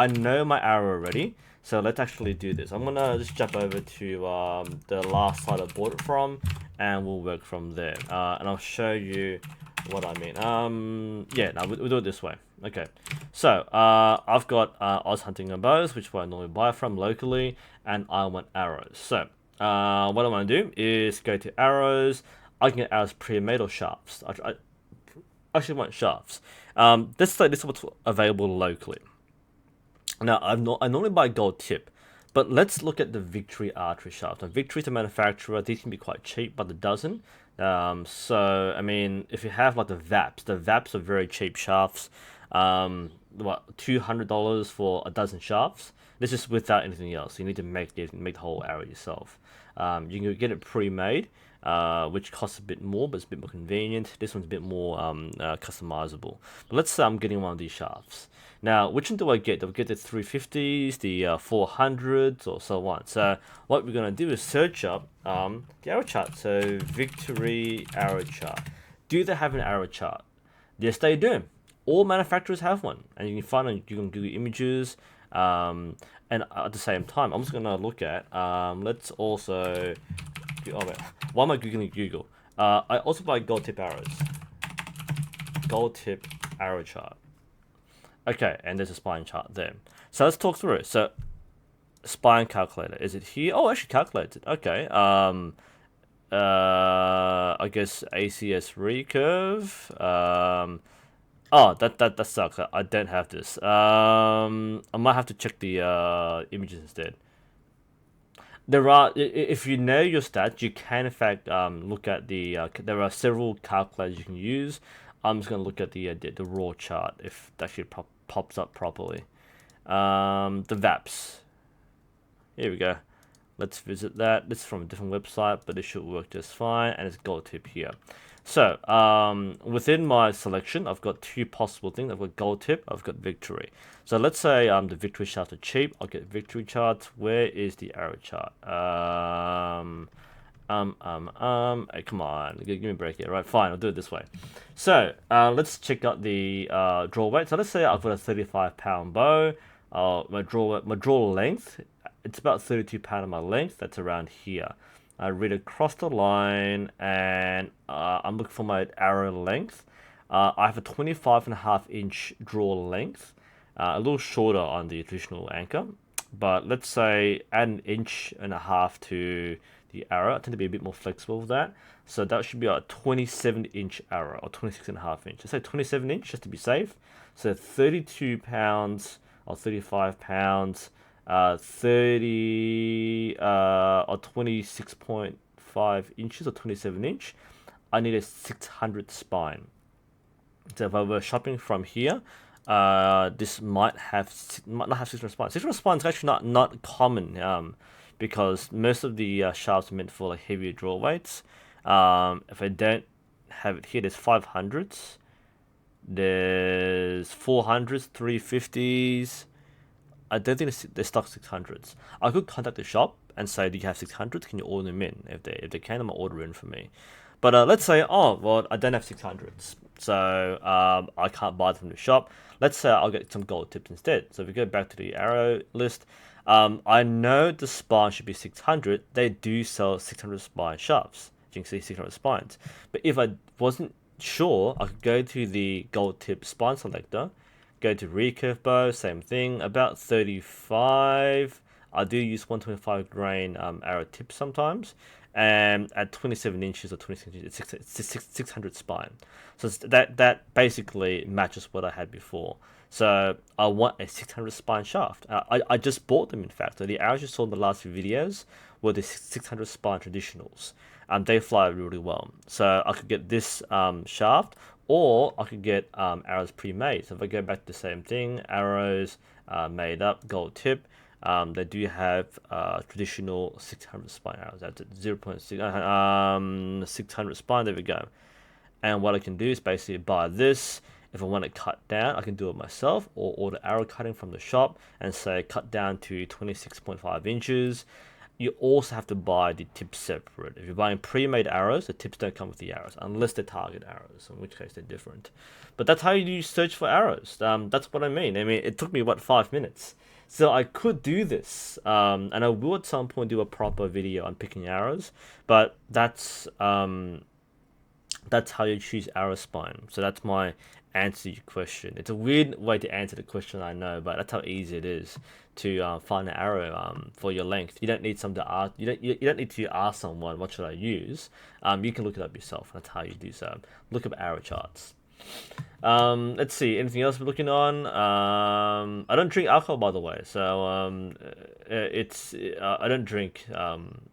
know my arrow already. So let's actually do this. I'm going to just jump over to the last site I bought it from, and we'll work from there. And I'll show you what I mean. Yeah, no, we'll do it this way. Okay, so I've got Oz Hunting and Bows, which is where I normally buy from locally, and I want arrows. So what I want to do is go to arrows. I can get arrows pre-made or shafts. I actually want shafts. This is what's available locally. Now I normally buy gold tip, but let's look at the Victory archery shaft. Now, Victory is a manufacturer. These can be quite cheap by the dozen. So I mean, if you have like the VAPs are very cheap shafts. $200 for a dozen shafts. This is without anything else. You need to make the whole arrow yourself. You can get it pre-made, which costs a bit more, but it's a bit more convenient. This one's a bit more customizable. But let's say I'm getting one of these shafts. Now, which one do I get? Do I get the 350s, the 400s, or so on? So what we're going to do is search up the arrow chart. So Victory arrow chart. Do they have an arrow chart? Yes, they do. All manufacturers have one, and you can find on Google Images. And at the same time, I'm just going to look at. Let's also. Oh wait, why am I googling Google? I also buy gold tip arrows. Gold tip arrow chart. Okay, and there's a spine chart there. So let's talk through it. So, spine calculator. Is it here? Oh, actually calculates it. Okay. I guess ACS recurve. Oh, that sucks. I don't have this. I might have to check the images instead. There are, if you know your stats, you can in fact look at the. There are several calculators you can use. I'm just gonna look at the raw chart if that actually pops up properly. The VAPs. Here we go. Let's visit that. This is from a different website, but it should work just fine. And it's gold tip here. So within my selection, I've got two possible things. I've got gold tip. I've got victory. So let's say the victory shafts are cheap. I'll get victory charts. Where is the arrow chart? Hey, come on, give me a break here. Right, fine, I'll do it this way. So let's check out the draw weight. So let's say I've got a 35-pound bow. My draw length, it's about 32-pound of my length. That's around here. I read across the line, and I'm looking for my arrow length. I have a 25.5-inch draw length, a little shorter on the traditional anchor, but let's say add 1.5 inches to the arrow. I tend to be a bit more flexible with that. So that should be a 27-inch arrow, or 26.5 inch. Let's say 27-inch just to be safe. So 32 pounds or 35 pounds, 30 or 26.5 inches or 27-inch. I need a 600 spine. So if I were shopping from here, this might not have 600 spines. 600 spines is actually not common. Because most of the shafts are meant for like heavier draw weights. If I don't have it here, there's 500s, there's 400s, 350s. I don't think they stock 600s. I could contact the shop and say, "Do you have 600s? Can you order them in?" If they can, I'm gonna order in for me. But let's say, oh well, I don't have 600s, so I can't buy them from the shop. Let's say I'll get some gold tips instead. So if we go back to the arrow list. I know the spine should be 600. They do sell 600 spine shafts. You can see 600 spines. But if I wasn't sure, I could go to the gold tip spine selector, go to recurve bow, same thing, about 35. I do use 125 grain arrow tips sometimes. And at 27 inches or 26 inches, it's 600 spine. So that basically matches what I had before. So I want a 600 spine shaft. I just bought them, in fact. So the arrows you saw in the last few videos were the 600 spine traditionals. They fly really well. So I could get this shaft, or I could get arrows pre-made. So if I go back to the same thing, arrows made up, gold tip. They do have traditional 600 spine arrows. That's at 0.6 600 spine. There we go. And what I can do is basically buy this. If I want to cut down, I can do it myself, or order arrow cutting from the shop and say cut down to 26.5 inches. You also have to buy the tips separate. If you're buying pre-made arrows, the tips don't come with the arrows unless they're target arrows, in which case they're different. But that's how you search for arrows. That's what I mean. It took me 5 minutes. So I could do this, and I will at some point do a proper video on picking arrows. But that's how you choose arrow spine. So that's my answer your question. It's a weird way to answer the question, I know, but that's how easy it is to find an arrow for your length. You don't need some to ask. You don't need to ask someone what should I use. You can look it up yourself. That's how you do so. Look up arrow charts. Let's see. Anything else we're looking on? I don't drink alcohol, by the way. So I don't drink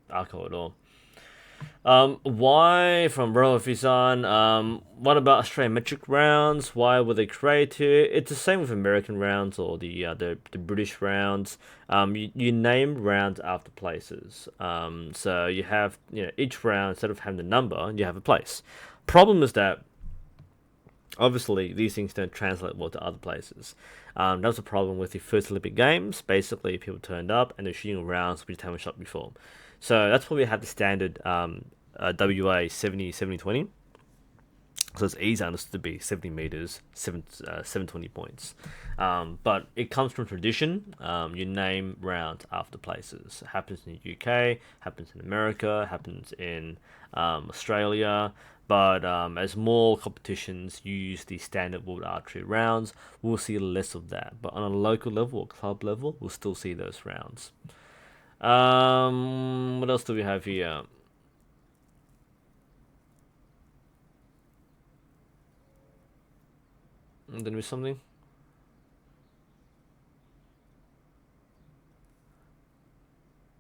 alcohol at all. Why from Royal Fisan? What about Australian metric rounds? Why were they created? It's the same with American rounds or the British rounds. You name rounds after places. So you have each round instead of having the number, you have a place. Problem is that obviously these things don't translate well to other places. That was a problem with the first Olympic Games. Basically, people turned up and they're shooting rounds which they haven't shot before. So that's why we have the standard WA 70-70-20. So it's easy understood to be 70 meters, 720 points. But it comes from tradition. You name rounds after places. It happens in the UK, happens in America, happens in Australia. But as more competitions use the standard world archery rounds, we'll see less of that. But on a local level or club level, we'll still see those rounds. What else do we have here? Did we something?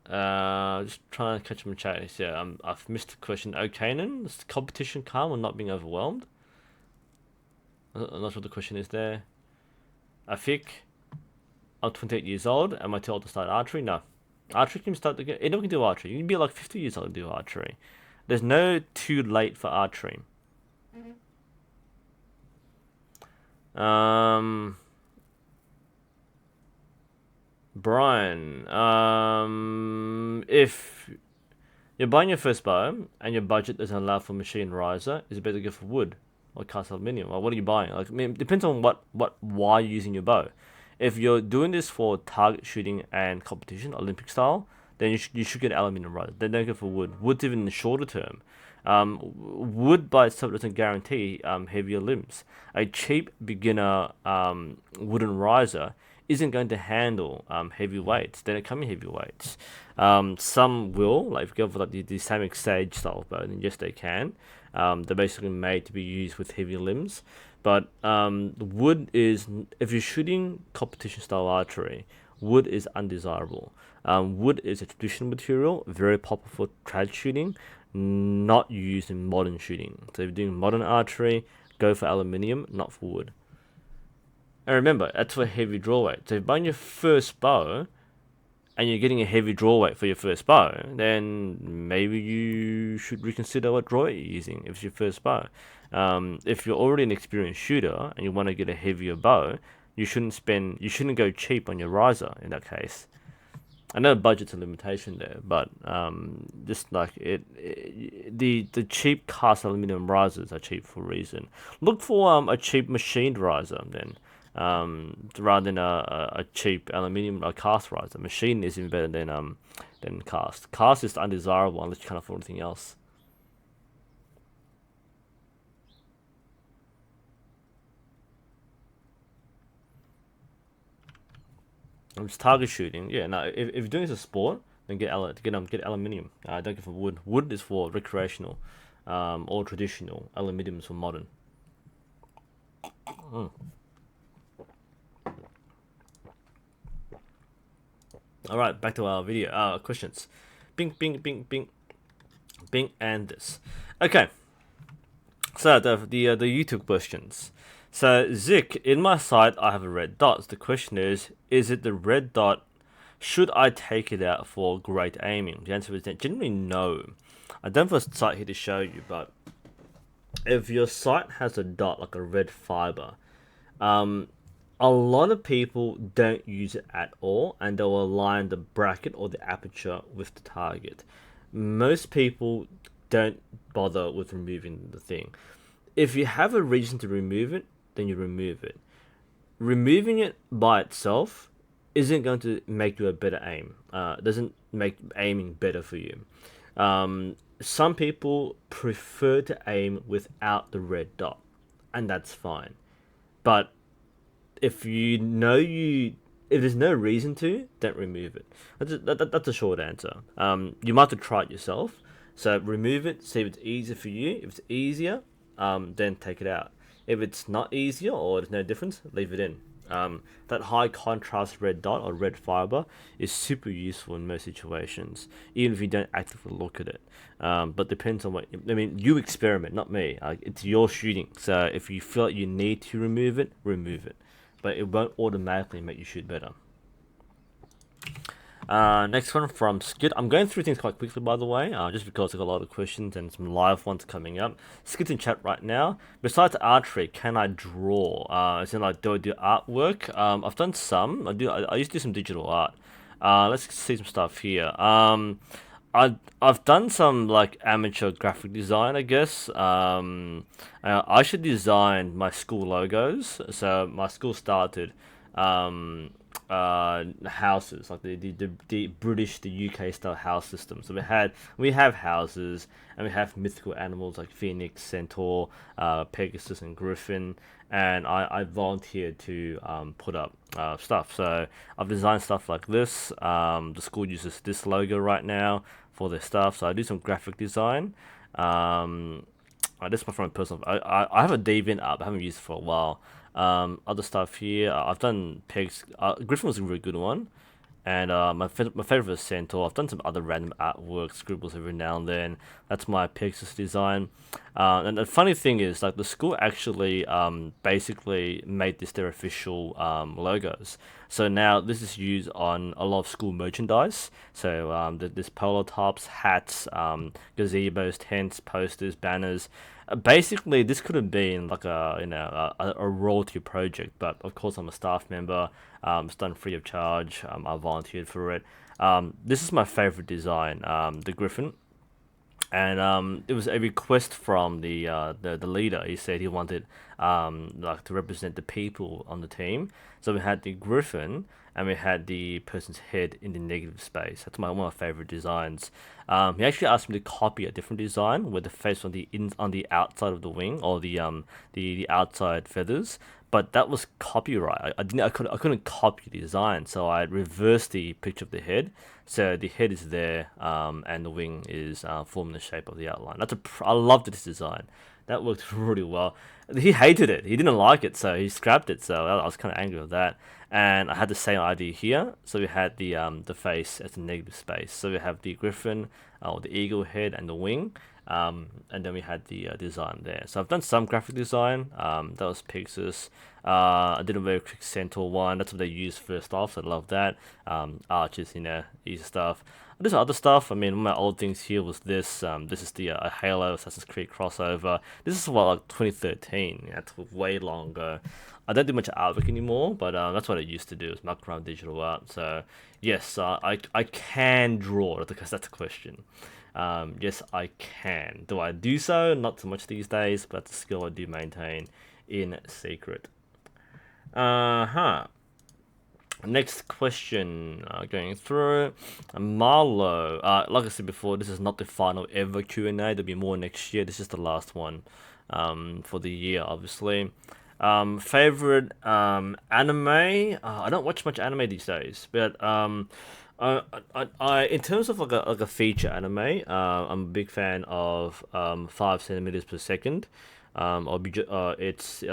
Just trying to catch my chat. Yeah, I've missed the question. Okanen, is the competition calm or not being overwhelmed? I'm not sure what the question is there. I think I'm 28 years old. Am I too old to start archery? No. Archery can start to get. Anyone can do archery. You can be like 50 years old to do archery. There's no too late for archery. Um, Brian, if you're buying your first bow and your budget doesn't allow for machine riser, is it better to go for wood or cast aluminium? Like, what are you buying? Like, I mean, it depends on why you're using your bow. If you're doing this for target shooting and competition, Olympic style, then you should get aluminium riser. Then don't go for wood. Wood's even in the shorter term. Wood by itself doesn't guarantee heavier limbs. A cheap beginner wooden riser isn't going to handle heavy weights. They don't come in heavy weights. Some will, like if you go for like the Samick Sage style bow, then yes they can. They're basically made to be used with heavier limbs. But wood is, if you're shooting competition style archery, wood is undesirable. Wood is a traditional material, very popular for trad shooting, not used in modern shooting. So if you're doing modern archery, go for aluminium, not for wood. And remember, that's for heavy draw weight. So if you're buying your first bow and you're getting a heavy draw weight for your first bow, then maybe you should reconsider what draw weight you're using if it's your first bow. If you're already an experienced shooter and you want to get a heavier bow, you shouldn't go cheap on your riser in that case. I know budget's a limitation there, but just like the cheap cast aluminum risers are cheap for a reason. Look for a cheap machined riser then, rather than a cheap aluminum cast riser. Machine is even better than cast. Cast is undesirable unless you can't afford anything else. I'm just target shooting. Yeah, no. If you're doing this as a sport, then get aluminium. Don't go for wood. Wood is for recreational, or traditional. Aluminium is for modern. Mm. All right, back to our video. Questions. Bing, bing, bing, bing, bing, and this. Okay. So the YouTube questions. So Zik, in my sight, I have a red dot. The question is it the red dot? Should I take it out for great aiming? The answer is generally no. I don't have a sight here to show you, but if your sight has a dot like a red fiber, a lot of people don't use it at all, and they'll align the bracket or the aperture with the target. Most people don't bother with removing the thing. If you have a reason to remove it, then you remove it. Removing it by itself isn't going to make you a better aim. Doesn't make aiming better for you. Some people prefer to aim without the red dot, and that's fine. But if if there's no reason to, don't remove it. That's a short answer. You might have to try it yourself. So remove it, see if it's easier for you. If it's easier, then take it out. If it's not easier or there's no difference, leave it in. That high contrast red dot or red fiber is super useful in most situations, even if you don't actively look at it. But depends on what I mean. You experiment, not me. It's your shooting, so if you feel like you need to remove it, remove it. But it won't automatically make you shoot better. Next one from Skid. I'm going through things quite quickly, by the way, just because I've got a lot of questions and some live ones coming up. Skid's in chat right now. Besides archery, can I draw? As in, like, do I do artwork? I've done some. I used to do some digital art. Let's see some stuff here. I've done some like amateur graphic design, I guess. I actually designed my school logos. So my school started um, houses like the British, the UK style house system. So we have houses, and we have mythical animals like Phoenix, Centaur, Pegasus, and Griffin. And I volunteered to put up stuff. So I've designed stuff like this. The school uses this logo right now for their stuff. So I do some graphic design. This is from my personal. I have a Deviant app. I haven't used it for a while. Other stuff here. I've done Pegs. Griffin was a really good one. And my favorite is Centaur. I've done some other random artwork, scribbles every now and then. That's my Pegasus design. And the funny thing is, like, the school actually basically made this their official logos. So now this is used on a lot of school merchandise. So there's polo tops, hats, gazebos, tents, posters, banners. Basically, this could have been like a royalty project, but of course I'm a staff member. It's done free of charge. I volunteered for it. This is my favorite design, the Griffin, and it was a request from the leader. He said he wanted like to represent the people on the team. So we had the Griffin, and we had the person's head in the negative space. That's one of my favorite designs. He actually asked me to copy a different design with the face on the outside of the wing, or the outside feathers. But that was copyright. I couldn't copy the design, so I reversed the picture of the head. So the head is there, and the wing is forming the shape of the outline. I loved this design. That worked really well. He hated it. He didn't like it, so he scrapped it. So I was kind of angry with that. And I had the same idea here. So we had the face as a negative space. So we have the griffin, or the eagle head, and the wing. And then we had the design there. So I've done some graphic design. That was Pegasus. I did a very quick Centaur one. That's what they used first off. So I love that. Arches, easy stuff. There's other stuff. I mean, one of my old things here was this. This is the Halo Assassin's Creed crossover. This is what, like 2013. Yeah, that's way long ago. I don't do much artwork anymore, but that's what I used to do, is muck around digital art. So yes, I can draw, because that's the question. Yes, I can. Do I do so? Not so much these days, but that's a skill I do maintain in secret. Next question, going through. Marlo, like I said before, this is not the final ever Q&A. There'll be more next year. This is the last one for the year, obviously. Favorite anime? I don't watch much anime these days, but I in terms of like a feature anime, I'm a big fan of 5 centimeters per second. It's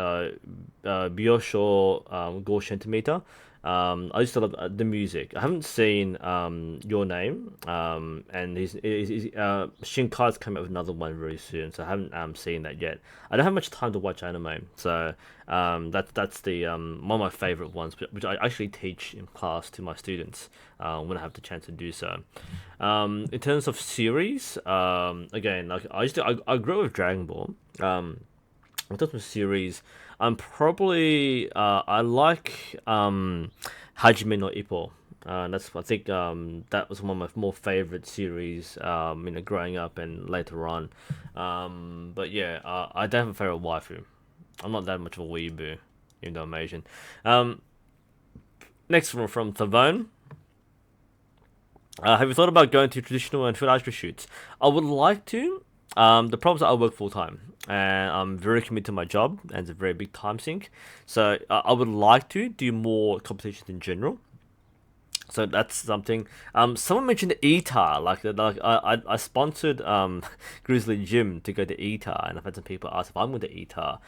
Byosho Go Centimeter. I used to love the music. I haven't seen Your Name, and he's Shinkai's coming up with another one very soon, so I haven't seen that yet. I don't have much time to watch anime, so that's the one of my favorite ones, which I actually teach in class to my students when I have the chance to do so. In terms of series, again, like I grew up with Dragon Ball. In terms of series, I'm probably I like Hajime no Ippo. I think that was one of my more favorite series. Growing up and later on. But yeah, I don't have a favorite waifu. I'm not that much of a weeaboo, even though I'm Asian. Next one from Tavone. Have you thought about going to traditional and field archery shoots? I would like to. The problem is I work full time, and I'm very committed to my job, and it's a very big time sink. So I would like to do more competitions in general. So that's something. Someone mentioned ETA, like I sponsored Grizzly Gym to go to ETA, and I've had some people ask if I'm going to ETA.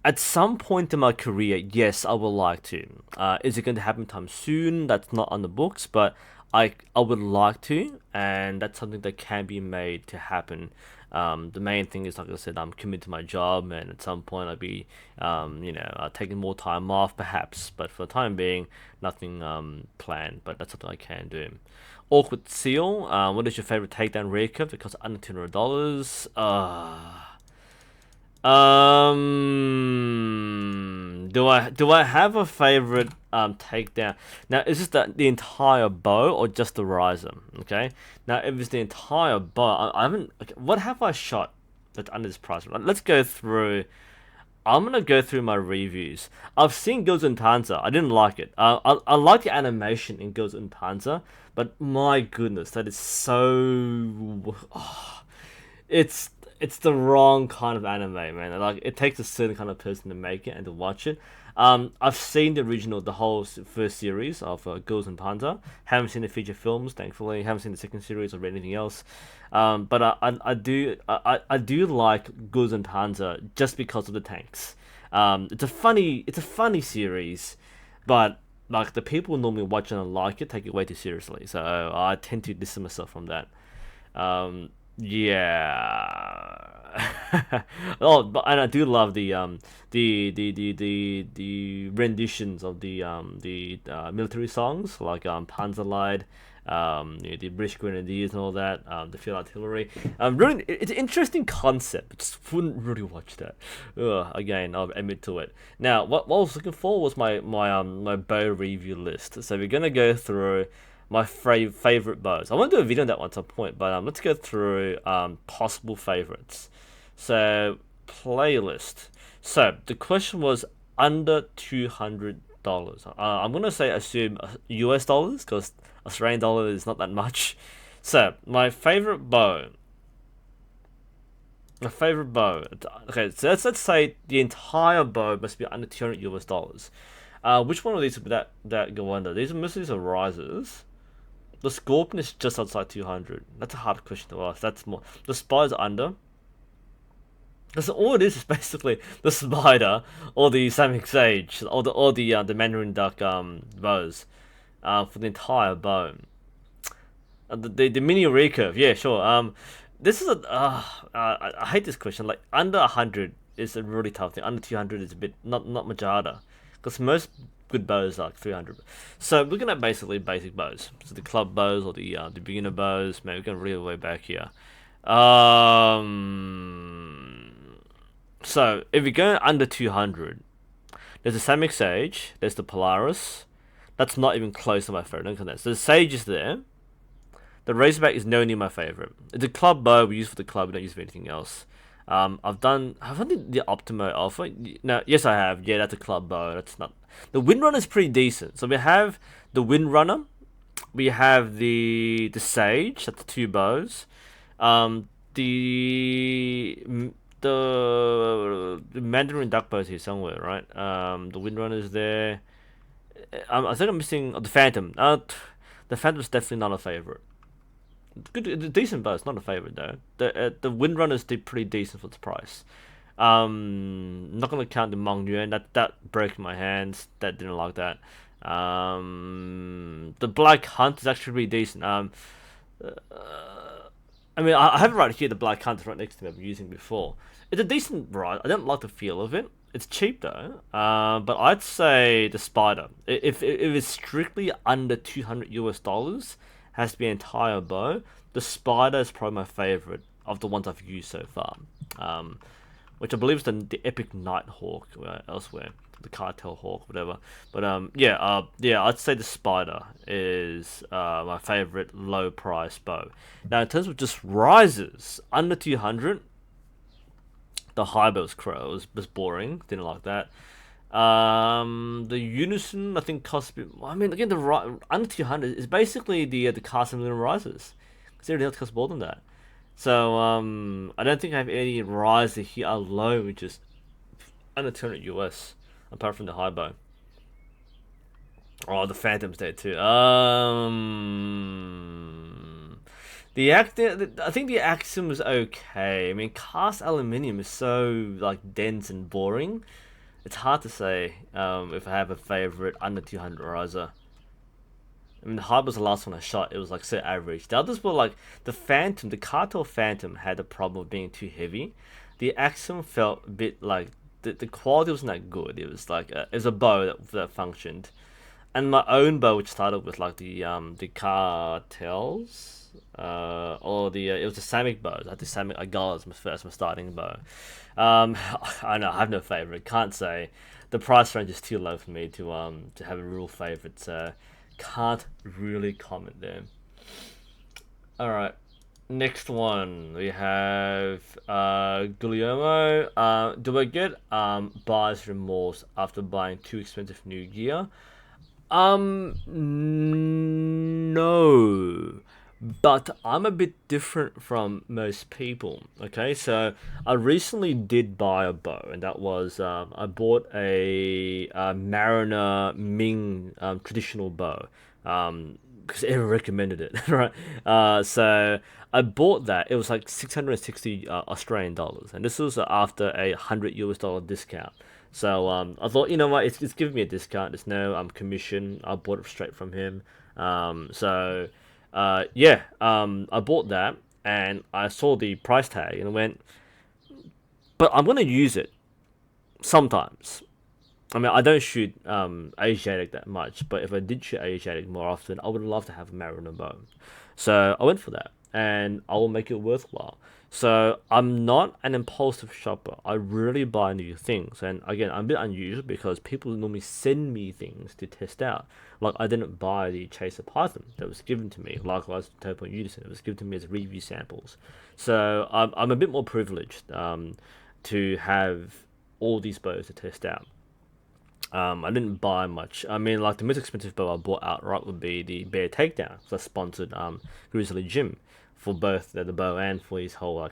At some point in my career, yes, I would like to. Is it going to happen time soon? That's not on the books, but I would like to, and that's something that can be made to happen. The main thing is, like I said, I'm committed to my job, and at some point I'll be, taking more time off, perhaps. But for the time being, nothing planned. But that's something I can do. Awkward Seal. What is your favorite takedown recurve? Because under $200. Do I have a favorite takedown? Now, is this the entire bow or just the riser? Okay. Now, if it's the entire bow, I haven't. Okay, what have I shot that's under this price? Let's go through. I'm gonna go through my reviews. I've seen Girls and Panzer. I didn't like it. I like the animation in Girls and Panzer, but my goodness, that is so. it's it's the wrong kind of anime, man. Like it takes a certain kind of person to make it and to watch it. I've seen the original, the whole first series of Girls and Panda. Haven't seen the feature films, thankfully. Haven't seen the second series or read anything else. But I do like Girls and Panda just because of the tanks. It's a funny series, but like the people normally watch it and like it take it way too seriously. So I tend to distance myself from that. Yeah. Oh, but and I do love the renditions of the military songs like Panzerlied, the British Grenadiers and all that, the Field Artillery. Really, it's an interesting concept. Just wouldn't really watch that. Again, I'll admit to it. Now, what I was looking for was my bow review list. So we're gonna go through my favorite bows. I want to do a video on that one at some point, but let's go through possible favorites. So playlist. So the question was under $200. I'm gonna say assume US dollars because Australian dollar is not that much. So my favorite bow. My favorite bow. Okay, so let's say the entire bow must be under 200 US dollars. Which one of these would that go under? These are risers. The Scorpion is just outside 200. That's a hard question to ask. That's more. The Spider's under. Because all it is basically the Spider or the Samic Sage or the Mandarin Duck bows for the entire bow. The mini recurve, yeah, sure. This is I hate this question. Like under 100 is a really tough thing. Under 200 is a bit not much harder because most good bows are like 300. So we're looking at basically basic bows. So the club bows or the beginner bows. Man, we're going really way back here. So if you're going under 200, there's the Samic Sage. There's the Polaris. That's not even close to my favorite. So the Sage is there. The Razorback is nowhere near my favorite. It's a club bow we use for the club. We don't use it for anything else. Have I done the Optimo Alpha? No, yes I have. Yeah, that's a club bow. That's not. The Windrunner is pretty decent. So we have the Windrunner. We have the Sage. That's the two bows. The Mandarin Duck bow is here somewhere, right? The Windrunner is there. I think I'm missing the Phantom. The Phantom's definitely not a favorite. Good, decent bow. It's not a favorite though. The Windrunners did pretty decent for its price. Not gonna count the Mong Yuan. That broke my hands. That didn't like that. The Black Hunt is actually pretty decent. I mean, I have it right here. The Black Hunt is right next to me. I've been using before. It's a decent ride. I don't like the feel of it. It's cheap though. But I'd say the Spider. If it's strictly under 200 US dollars, has to be an entire bow. The Spider is probably my favorite of the ones I've used so far. Which I believe is the Epic Nighthawk elsewhere, the Cartel Hawk, whatever. But I'd say the Spider is my favorite low price bow. Now in terms of just risers under 200, the high bow was boring. Didn't like that. The Unison I think costs a bit. I mean, again, under 200 is basically the Castle Moon risers. Because everything else costs more than that. So I don't think I have any riser here alone, which is under 200 US, apart from the high bow. Oh, the Phantom's there too. I think the Axiom is okay. I mean, cast aluminium is so like dense and boring. It's hard to say if I have a favorite under 200 riser. I mean, the Hype was the last one I shot. It was like so average. The others were like the Phantom. The Cartel Phantom had the problem of being too heavy. The Axiom felt a bit like the quality wasn't that good. It was like it was a bow that functioned, and my own bow, which started with like the Cartels, or the it was the Samick bows. I had the Samick. I got as my starting bow. I know I have no favorite. Can't say. The price range is too low for me to have a real favorite. So can't really comment there. All right. Next one we have Guillermo. Do I get buyer's remorse after buying too expensive new gear? No. But I'm a bit different from most people. Okay, so I recently did buy a bow, and that was I bought a Mariner Ming traditional bow because everyone recommended it, right? So I bought that. It was like 660 Australian dollars, and this was after a $100 discount. So I thought, you know what, it's giving me a discount. There's no commission. I bought it straight from him. Yeah, I bought that and I saw the price tag and I went, but I'm gonna use it sometimes. I mean, I don't shoot Asiatic that much, but if I did shoot Asiatic more often, I would love to have a Mariner bow. So I went for that, and I will make it worthwhile. So I'm not an impulsive shopper. I really buy new things, and again, I'm a bit unusual because people normally send me things to test out. Like I didn't buy the Chaser Python that was given to me. Likewise, Topo Unison, it was given to me as review samples. So I'm a bit more privileged to have all these bows to test out. I didn't buy much. I mean, like the most expensive bow I bought outright would be the Bear Takedown. So I sponsored Grizzly Jim for both the bow and for his whole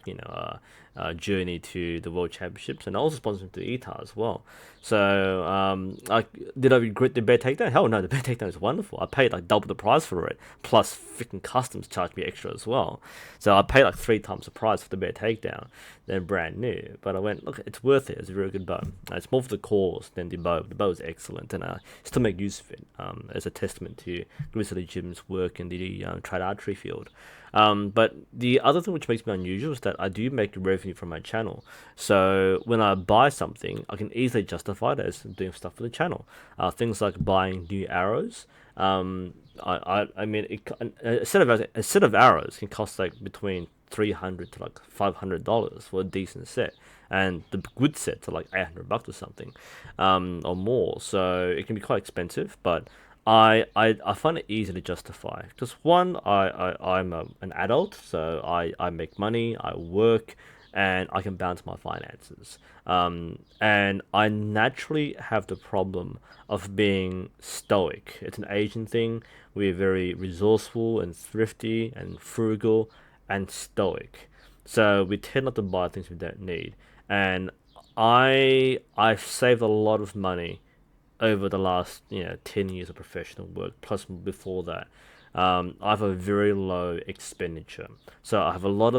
journey to the World Championships, and I also sponsored him to ETA as well. So like, did I regret the Bear Takedown? Hell no, the Bear Takedown is wonderful. I paid like double the price for it, plus freaking customs charged me extra as well. So I paid like three times the price for the Bear Takedown than brand new. But I went, look, it's worth it. It's a very good bow. It's more for the cause than the bow. The bow is excellent, and I still make use of it as a testament to Grizzly Jim's work in the trad archery field. But the other thing which makes me unusual is that I do make revenue from my channel. So when I buy something, I can easily justify it as doing stuff for the channel. Things like buying new arrows. I mean, a set of arrows can cost like between 300 to like $500 for a decent set, and the good sets are like $800 or something, or more. So it can be quite expensive, but I find it easy to justify because one, I'm an adult, so I make money, I work, and I can balance my finances. And I naturally have the problem of being stoic. It's an Asian thing. We're very resourceful and thrifty and frugal and stoic. So we tend not to buy things we don't need. And I've saved a lot of money over the last 10 years of professional work plus before that. I have a very low expenditure, so I have a lot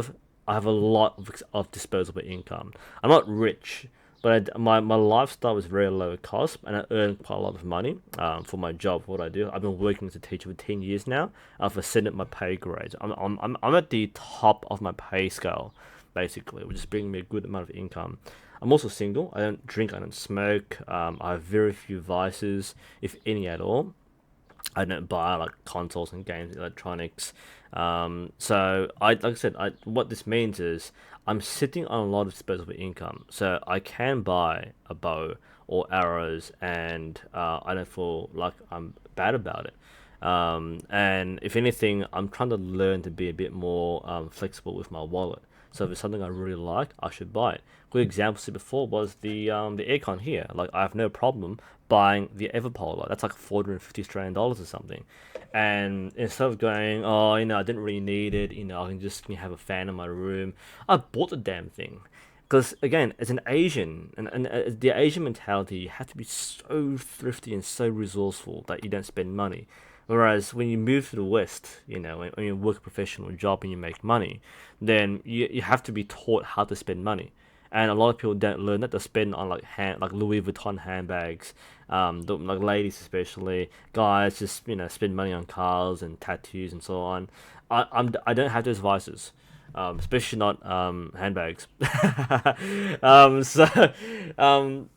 of disposable income. I'm not rich, but my lifestyle is very low cost, and I earn quite a lot of money for my job, what I do. I've been working as a teacher for 10 years now. I've ascended my pay grades. I'm at the top of my pay scale, basically, which is bringing me a good amount of income. I'm also single. I don't drink. I don't smoke. I have very few vices, if any at all. I don't buy like consoles and games, electronics. So like I said, what this means is I'm sitting on a lot of disposable income, so I can buy a bow or arrows, and I don't feel like I'm bad about it. And if anything, I'm trying to learn to be a bit more flexible with my wallet. So if it's something I really like, I should buy it. Good example said before was the aircon here. Like I have no problem buying the Everpolar. That's like 450 Australian dollars or something. And instead of going, oh, I didn't really need it. I can just have a fan in my room. I bought the damn thing. Because again, as an Asian, and the Asian mentality, you have to be so thrifty and so resourceful that you don't spend money. Whereas when you move to the West, when you work a professional job and you make money, then you have to be taught how to spend money. and a lot of people don't learn that. They spend on like Louis Vuitton handbags. Like ladies especially, guys just spend money on cars and tattoos and so on. I don't have those vices, especially not handbags. So um,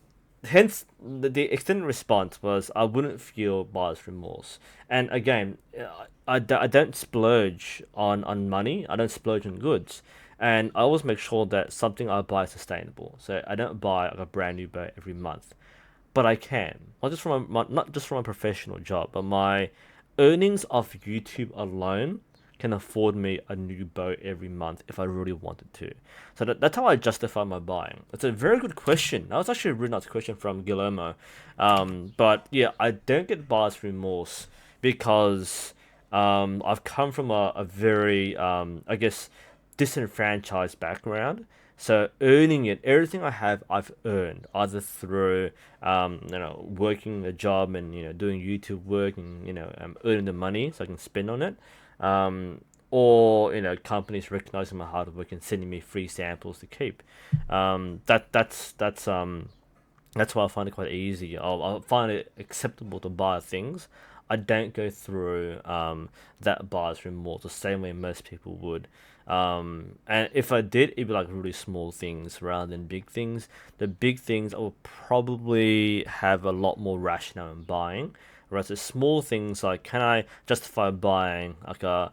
hence the extended response was I wouldn't feel buyer's remorse. And again, I don't splurge on money. I don't splurge on goods. And I always make sure that something I buy is sustainable. So I don't buy like a brand new boat every month, but I can. Not just from a professional job, but my earnings of YouTube alone can afford me a new boat every month if I really wanted to. So that's how I justify my buying. It's a very good question. That was actually a really nice question from Guillermo. But yeah, I don't get buyer's remorse because I've come from a very, I guess, disenfranchised background. So earning it, everything I have, I've earned either through, working a job and doing YouTube work and earning the money so I can spend on it, or companies recognizing my hard work and sending me free samples to keep. That's why I find it quite easy. I'll find it acceptable to buy things. I don't go through that buyer's remorse the same way most people would. And if I did, it'd be like really small things rather than big things. The big things I will probably have a lot more rationale in buying. Whereas the small things like, can I justify buying like a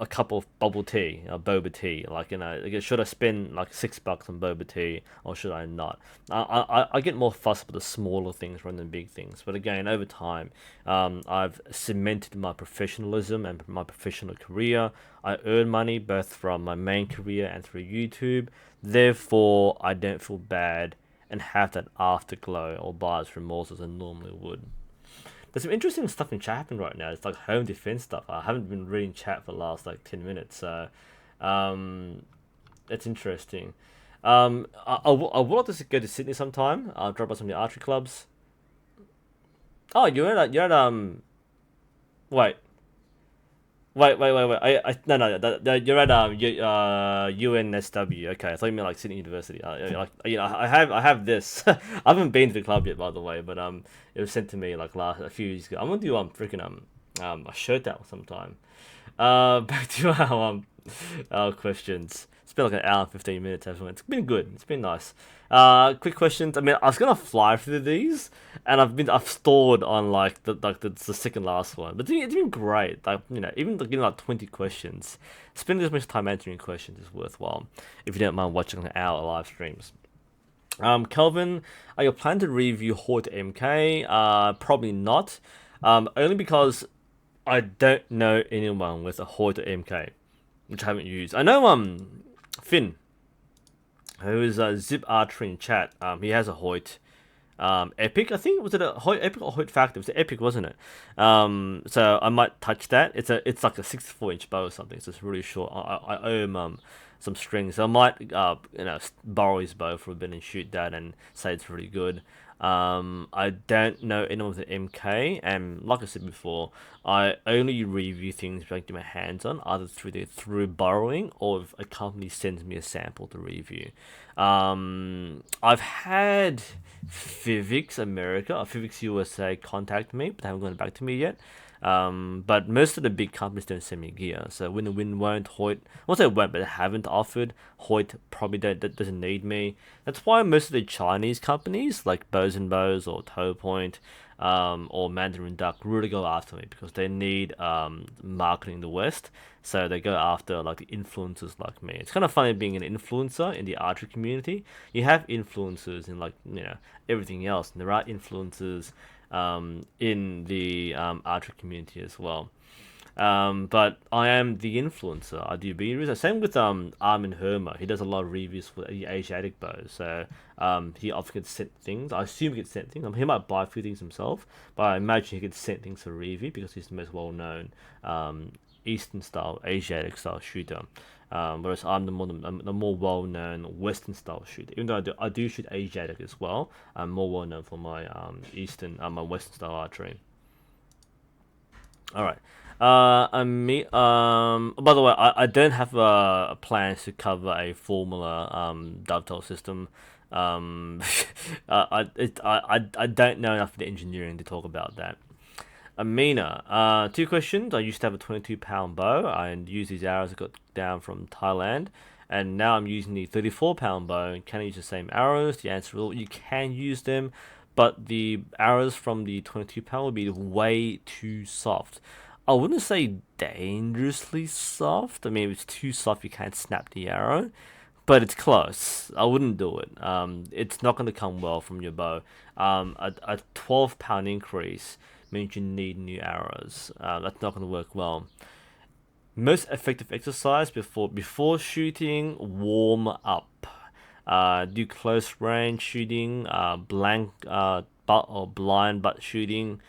cup of bubble tea, boba tea. Like like, should I spend like $6 on boba tea or should I not? I get more fussed with the smaller things rather than big things. But again, over time, I've cemented my professionalism and my professional career. I earn money both from my main career and through YouTube. Therefore, I don't feel bad and have that afterglow or buyer's remorse as I normally would. There's some interesting stuff in chat happening right now. It's like home defense stuff. I haven't been reading chat for the last like 10 minutes, so it's interesting. I would like to go to Sydney sometime. I'll drop by some of the archery clubs. Oh, you're at wait. Wait. No, you're at UNSW. Okay, I thought you meant like Sydney University. I have this. I haven't been to the club yet, by the way, but it was sent to me like a few years ago. I'm gonna do freaking a shirt out sometime. Back to our questions. It's been like an hour and 15 minutes, everyone. It's been good. It's been nice. Quick questions. I mean, I was gonna fly through these, and I've stalled on like the second last one, but it's been great. Like even getting like 20 questions, spending this much time answering questions is worthwhile. If you don't mind watching an hour live streams. Kelvin, are you planning to review Horde MK? Probably not. Only because I don't know anyone with a Horde MK, which I haven't used. I know Finn, who is Zip Archery in chat. He has a Hoyt. Epic, I think. Was it a Hoyt Epic or Hoyt Factor? It was the Epic, wasn't it? So I might touch that. It's like a 64-inch bow or something. So it's really short. I owe him some strings. So I might borrow his bow for a bit and shoot that and say it's really good. I don't know anyone with an MK, and like I said before, I only review things I can get my hands on, either through borrowing or if a company sends me a sample to review. I've had Physics America or Physics USA contact me, but they haven't gone back to me yet. But most of the big companies don't send me gear. So Win won't, Hoyt, I won't say won't, but they haven't offered. Hoyt probably doesn't need me. That's why most of the Chinese companies like Bows and Bows or Toe Point, or Mandarin Duck really go after me because they need marketing in the West. So they go after like the influencers like me. It's kind of funny being an influencer in the archery community. You have influencers in like everything else, and there are influencers in the archery community as well. But I am the influencer. I do be reviews. Same with Armin Hermer. He does a lot of reviews for the Asiatic bows. So he often gets sent things. I assume he gets sent things. He might buy a few things himself, but I imagine he gets sent things for review because he's the most well-known Eastern style, Asiatic style shooter. Whereas I'm the more well-known Western style shooter. Even though I do shoot Asiatic as well, I'm more well-known for my my Western style archery. All right. By the way, I don't have plans to cover a formula dovetail system. I don't know enough of the engineering to talk about that. Amina, two questions. I used to have a 22-pound bow. I used these arrows I got down from Thailand, and now I'm using the 34-pound bow. Can I use the same arrows? The answer is you can use them, but the arrows from the 22-pound will be way too soft. I wouldn't say dangerously soft. I mean, if it's too soft, you can't snap the arrow, but it's close. I wouldn't do it. It's not going to come well from your bow. A 12-pound increase means you need new arrows. That's not going to work well. Most effective exercise before shooting: warm up. Do close range shooting, blank butt or blind butt shooting.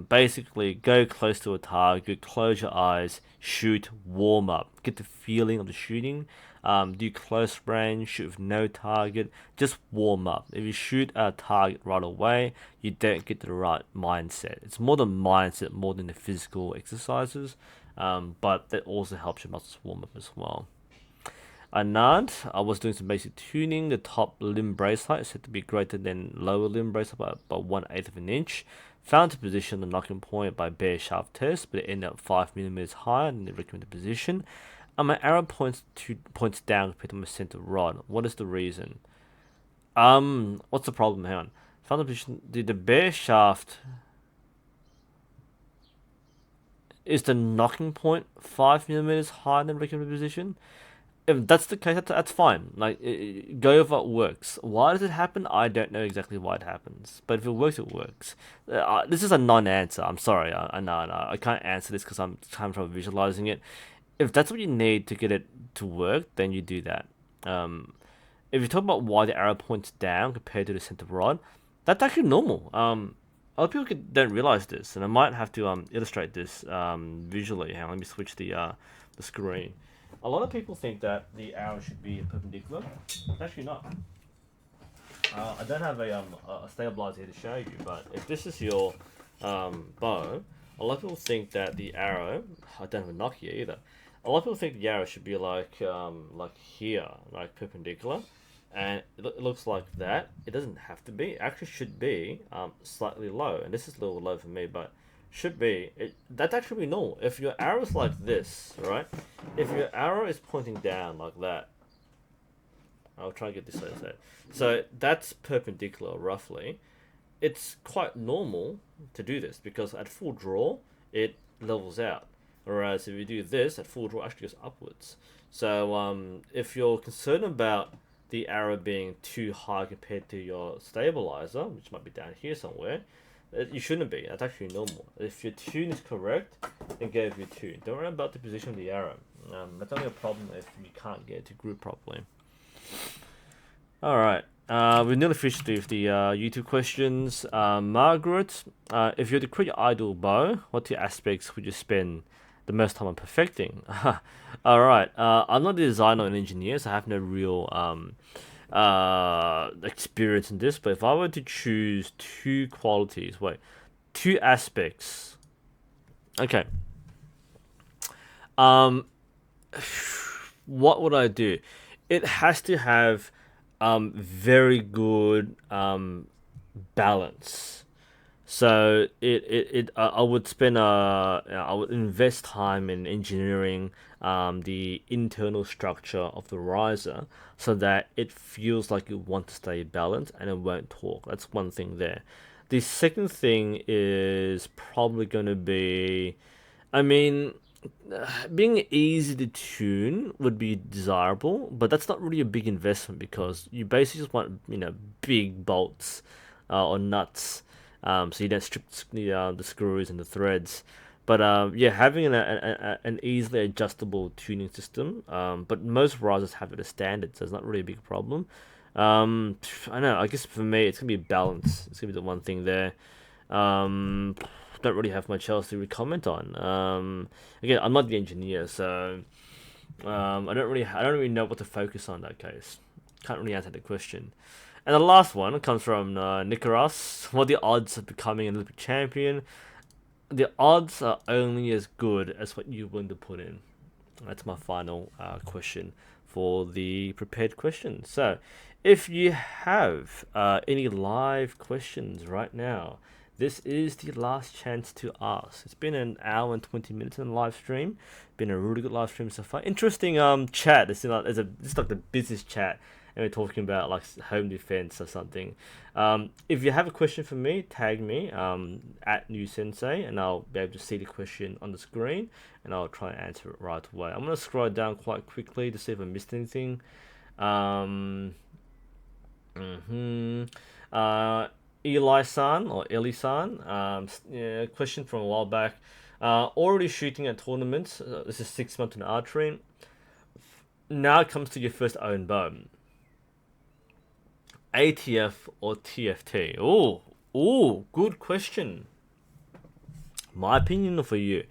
Basically, go close to a target, close your eyes, shoot, warm up, get the feeling of the shooting. Do close range, shoot with no target, just warm up. If you shoot a target right away, you don't get the right mindset. It's more the mindset more than the physical exercises, but that also helps your muscles warm up as well. Anand, I was doing some basic tuning. The top limb brace height is said to be greater than lower limb brace height by 1/8 of an inch. Found to position the knocking point by bare shaft test, but it ended up 5 millimeters higher than the recommended position. And my arrow points down compared to my center rod. What is the reason? What's the problem? Hang on. Found the position. The bare shaft is the knocking point 5 millimeters higher than recommended position. If that's the case, that's fine. Like, go with what works. Why does it happen? I don't know exactly why it happens. But if it works, it works. This is a non-answer. I'm sorry. I know. I can't answer this because I'm kind of visualizing it. If that's what you need to get it to work, then you do that. If you talk about why the arrow points down compared to the center rod, that's actually normal. A lot of people don't realize this, and I might have to illustrate this visually. Hang on, let me switch the screen. A lot of people think that the arrow should be perpendicular. It's actually not. I don't have a stabilizer here to show you, but if this is your bow, a lot of people think that the arrow. I don't have a Nokia either. A lot of people think the arrow should be like here, like perpendicular, and it looks like that. It doesn't have to be. It actually should be slightly low, and this is a little low for me, but should be. That's actually normal. If your arrow is like this, right? If your arrow is pointing down like that, I'll try and get this set. So that's perpendicular, roughly. It's quite normal to do this because at full draw, it levels out. Whereas if you do this, at full draw, it actually goes upwards. So if you're concerned about the arrow being too high compared to your stabilizer, which might be down here somewhere, you shouldn't be. That's actually normal. If your tune is correct, then go with your tune. Don't worry about the position of the arrow. That's only a problem if you can't get it to group properly. Alright. We've nearly finished with the YouTube questions. Margaret, if you were to create your ideal bow, what two aspects would you spend the most time on perfecting? Alright. I'm not a designer or an engineer, so I have no real experience in this, but if I were to choose two two aspects. Okay. What would I do? It has to have very good balance. So I would I would invest time in engineering the internal structure of the riser so that it feels like you want to stay balanced and it won't talk. That's one thing there. The second thing is probably going to be, I mean, being easy to tune would be desirable, but that's not really a big investment because you basically just want big bolts or nuts, so you don't strip the screws and the threads. But yeah, having an easily adjustable tuning system, but most risers have it as standard, so it's not really a big problem. I don't know. I guess for me, it's gonna be balance. It's gonna be the one thing there. Don't really have much else to really comment on. Again, I'm not the engineer, so I don't really know what to focus on in that case. Can't really answer the question. And the last one comes from Nicolas. What are the odds of becoming an Olympic champion? the odds are only as good as what you're willing to put in. That's my final question for the prepared questions. So, if you have any live questions right now, this is the last chance to ask. It's been an hour and 20 minutes in the live stream. Been a really good live stream so far. Interesting chat. It's like the business chat, and we're talking about like home defense or something. If you have a question for me, tag me at NUSensei, and I'll be able to see the question on the screen, and I'll try and answer it right away. I'm gonna scroll down quite quickly to see if I missed anything. Um, mhm. Eli-san or Eli-san, yeah, question from a while back. Already shooting at tournaments. This is 6 months in archery. Now it comes to your first own bow. ATF or TFT? Good question. My opinion for you.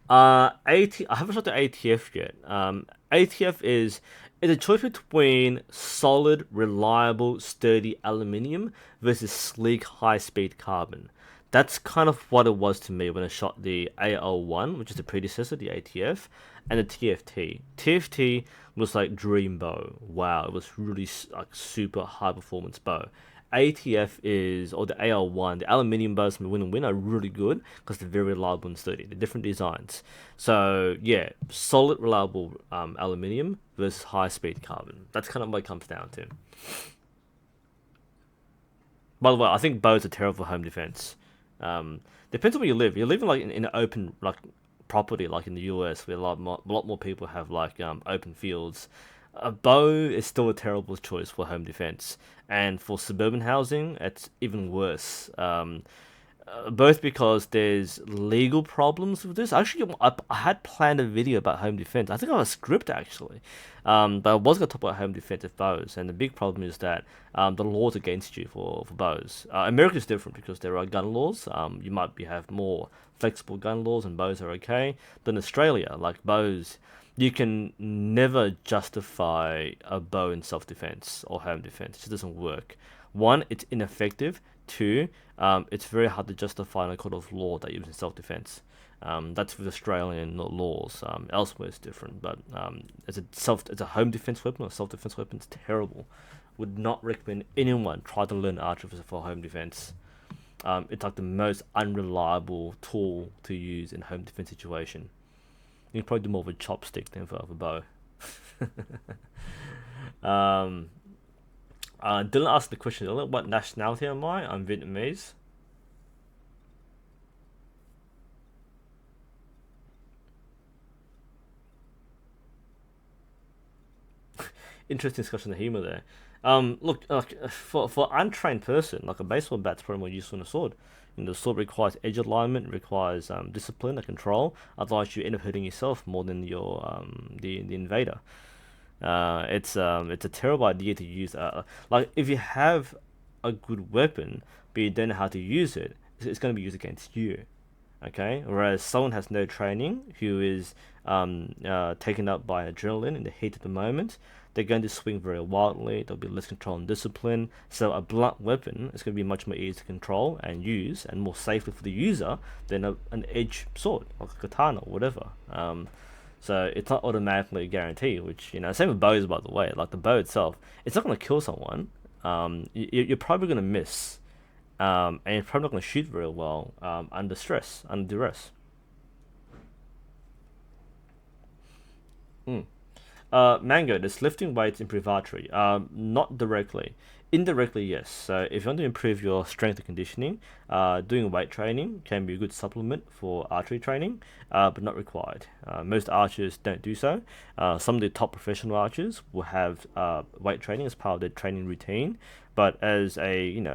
I haven't shot the ATF yet. ATF is a choice between solid, reliable, sturdy aluminium versus sleek, high-speed carbon. That's kind of what it was to me when I shot the AL1, which is the predecessor, the ATF, and the TFT. TFT was like dream bow. Wow, it was really like super high performance bow. ATF is, or the AL1, the aluminium bows from Win and Win are really good because they're very reliable and sturdy. They're different designs. So, yeah, solid, reliable aluminium versus high speed carbon. That's kind of what it comes down to. By the way, I think bows are terrible for home defense. Depends on where you live. You live in like in an open like property, like in the US, where a lot more people have like open fields. A bow is still a terrible choice for home defense, and for suburban housing, it's even worse. Both because there's legal problems with this. Actually, I had planned a video about home defense. I think I have a script actually, but I was going to talk about home defense with bows. And the big problem is that the laws against you for bows. America is different because there are gun laws. You might have more flexible gun laws, and bows are okay. But in Australia, like bows, you can never justify a bow in self defense or home defense. It just doesn't work. One, it's ineffective. Two, it's very hard to justify in a court of law that you're using self-defense. That's with Australian laws. Elsewhere it's different, but as a home defense weapon or self-defense weapon, it's terrible. Would not recommend anyone try to learn archery for home defense. It's like the most unreliable tool to use in home defense situation. You can probably do more of a chopstick than for a bow. um, Dylan asked the question earlier, what nationality am I? I'm Vietnamese. Interesting discussion of humor there. Look, for untrained person, like a baseball bat's probably more useful than a sword. The sword requires edge alignment, requires discipline and control. Otherwise, you end up hurting yourself more than your the invader. It's a terrible idea to use. Like if you have a good weapon, but you don't know how to use it, it's going to be used against you. Okay, whereas someone has no training, who is taken up by adrenaline in the heat of the moment, they're going to swing very wildly. There'll be less control and discipline. So a blunt weapon is going to be much more easy to control and use, and more safely for the user than an edge sword, like a katana or whatever. So it's not automatically a guarantee, which, same with bows, by the way. Like the bow itself, it's not going to kill someone. You're probably going to miss, and you're probably not going to shoot very well under stress, under duress. Mm. Mango, does lifting weights improve archery? Not directly. Indirectly, yes. So if you want to improve your strength and conditioning, doing weight training can be a good supplement for archery training, but not required. Most archers don't do so. Some of the top professional archers will have weight training as part of their training routine, but as an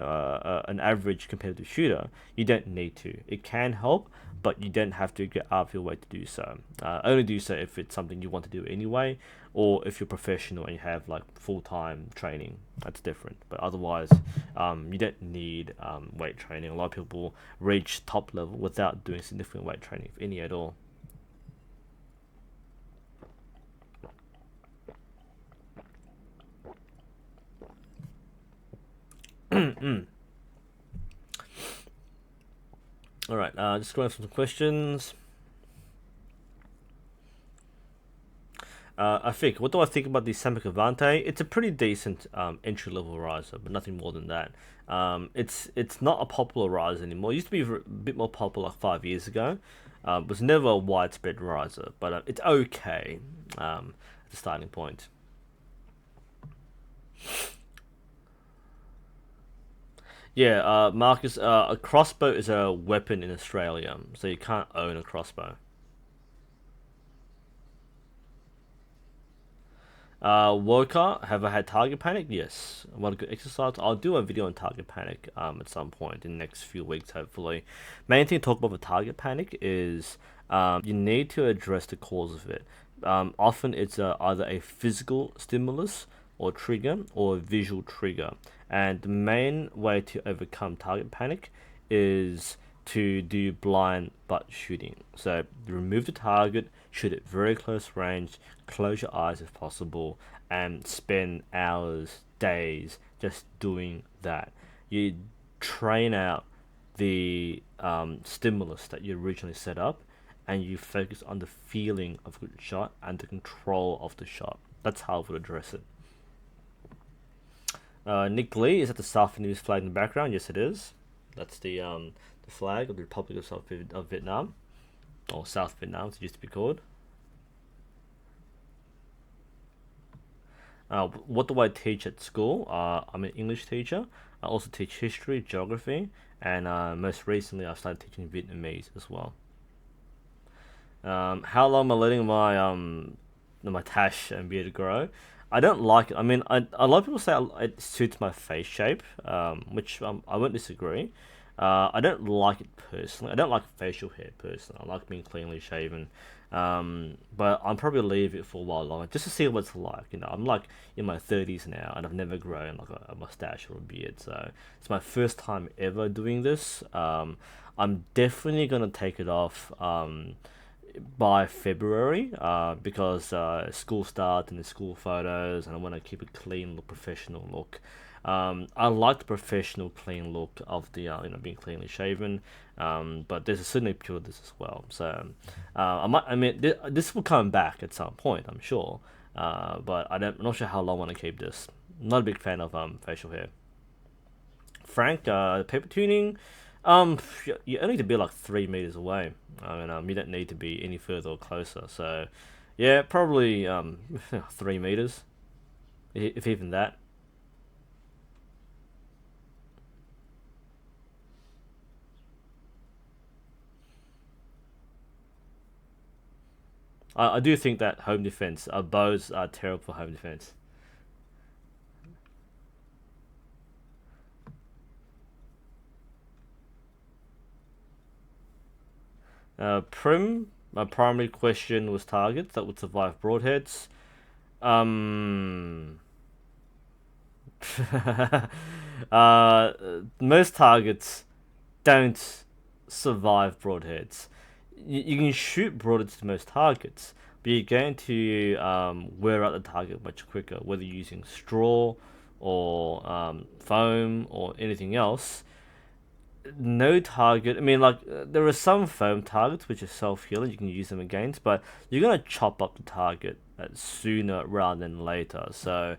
average competitive shooter, you don't need to. It can help, but you don't have to get out of your way to do so. Only do so if it's something you want to do anyway, or if you're professional and you have like full-time training. That's different. But otherwise, you don't need weight training. A lot of people reach top level without doing significant weight training, if any at all. All right, just going through some questions. I think, what do I think about the Samak Avante? It's a pretty decent entry level riser, but nothing more than that. It's not a popularized riser anymore. It used to be a bit more popular like 5 years ago. It was never a widespread riser, but it's okay as a starting point. Yeah, Marcus, a crossbow is a weapon in Australia, so you can't own a crossbow. Workout, have I had target panic? Yes. What a good exercise. I'll do a video on target panic at some point in the next few weeks, hopefully. Main thing to talk about with target panic is you need to address the cause of it. Often it's either a physical stimulus or trigger or a visual trigger. And the main way to overcome target panic is to do blind butt shooting. So remove the target, shoot at very close range, close your eyes if possible, and spend hours, days just doing that. You train out the stimulus that you originally set up, and you focus on the feeling of a good shot and the control of the shot. That's how I would address it. Nick Lee, is that the South Vietnamese flag in the background? Yes, it is. That's the flag of the Republic of of Vietnam, or South Vietnam, as it used to be called. What do I teach at school? I'm an English teacher. I also teach history, geography, and most recently I started teaching Vietnamese as well. How long am I letting my tash and beard grow? I don't like it. I mean, a lot of people say it suits my face shape, which I won't disagree. I don't like it personally. I don't like facial hair personally. I like being cleanly shaven. But I'll probably leave it for a while longer just to see what it's like. You know, I'm like in my 30s now, and I've never grown like a mustache or a beard. So it's my first time ever doing this. I'm definitely gonna take it off. By February, because school starts and the school photos, and I want to keep a clean look, professional look. I like the professional, clean look of the being cleanly shaven, but there's a certain appeal to this as well. So I mean, this will come back at some point, I'm sure, but I'm not sure how long I want to keep this. I'm not a big fan of facial hair. Frank, paper tuning. You only need to be like 3 meters away. I mean, you don't need to be any further or closer. So, yeah, probably 3 meters, if even that. I do think that home defense, bows are terrible for home defense. My primary question was targets that would survive broadheads. Um, uh, most targets don't survive broadheads. You can shoot broadheads to most targets, but you're going to wear out the target much quicker, whether you're using straw or foam or anything else. No target. I mean, like there are some foam targets which are self healing. You can use them against, but you're gonna chop up the target sooner rather than later. So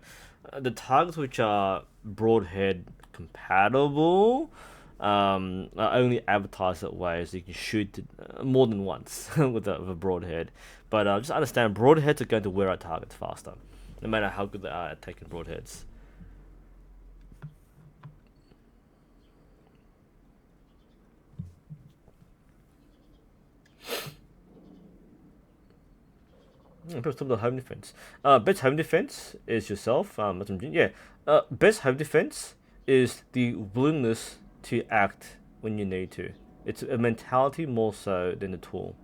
the targets which are broadhead compatible are only advertised that way, so you can shoot more than once with a broadhead. But just understand, broadheads are going to wear out targets faster, no matter how good they are at taking broadheads. People talk about home defense. Best home defense is yourself. Yeah. Best home defense is the willingness to act when you need to. It's a mentality more so than a tool.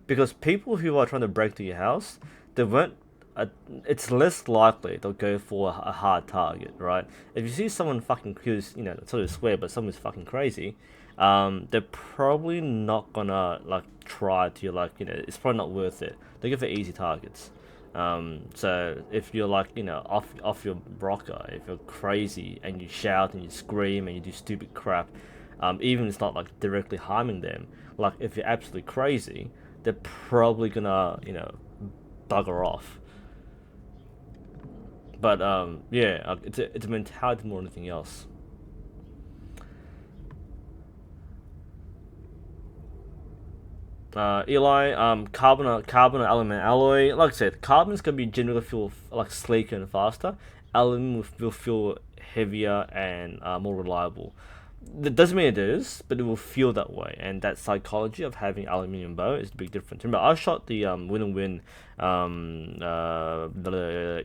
Because people who are trying to break to your house, they won't. Uh, it's less likely they'll go for a hard target, right? If you see someone fucking who's, sort of swear, but someone's fucking crazy, they're probably not gonna like try to it's probably not worth it. They go for easy targets. So if you're like off your rocker, if you're crazy and you shout and you scream and you do stupid crap, even if it's not like directly harming them. Like if you're absolutely crazy, they're probably gonna bugger off. But yeah, it's a mentality more than anything else. Eli, carbon or element alloy. Like I said, carbon's gonna be generally feel like sleeker and faster. Aluminum will feel heavier and more reliable. That doesn't mean it is, but it will feel that way. And that psychology of having aluminium bow is the big difference. Remember, I shot the Win and Win the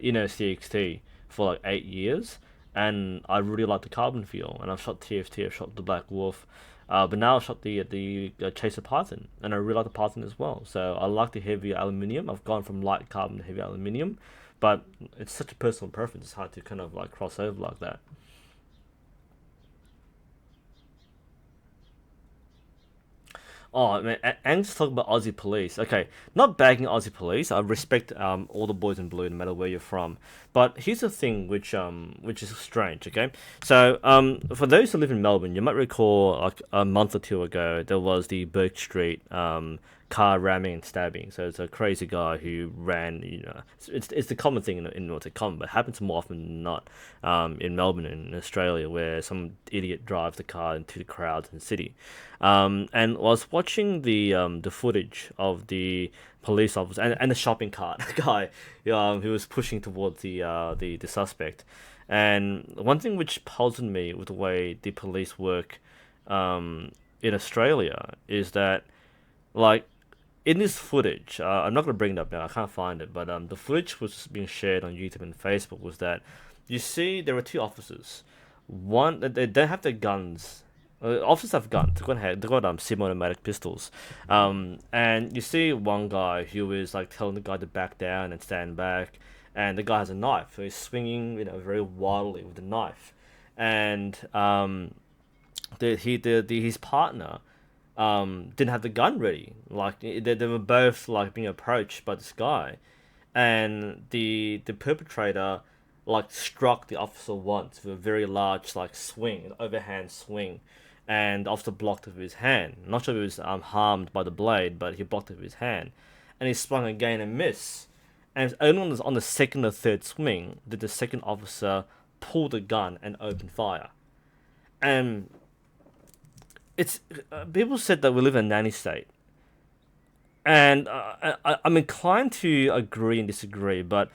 CXT for like 8 years, and I really like the carbon feel. And I've shot TFT, I've shot the Black Wolf, but now I've shot the Chaser Python, and I really like the Python as well. So I like the heavier aluminium. I've gone from light carbon to heavy aluminium, but it's such a personal preference. It's hard to kind of like cross over like that. Oh man, and just talk about Aussie police. Okay, not bagging Aussie police. I respect all the boys in blue, no matter where you're from. But here's the thing, which is strange. Okay, so for those who live in Melbourne, you might recall like a month or two ago there was the Burke Street car ramming and stabbing. So it's a crazy guy who ran. It's the common thing in what's it common, but it happens more often than not in Melbourne and in Australia, where some idiot drives the car into the crowds in the city. And I was watching the footage of the police officer and the shopping cart guy who was pushing towards the suspect. And one thing which puzzled me with the way the police work in Australia is that, like, in this footage, I'm not going to bring it up now, I can't find it, but the footage was being shared on YouTube and Facebook was that you see there were two officers. One, they don't have their guns. Officers have guns. They got semi-automatic pistols, and you see one guy who is like telling the guy to back down and stand back, and the guy has a knife, so he's swinging, very wildly with the knife, and his partner didn't have the gun ready. Like they were both like being approached by this guy, and the perpetrator like struck the officer once with a very large like swing, an overhand swing, and the officer blocked it with his hand. Not sure if he was harmed by the blade, but he blocked it with his hand, and he swung again and missed. And it's only on the second or third swing that the second officer pulled the gun and opened fire. And it's people said that we live in a nanny state, and I'm inclined to agree and disagree. But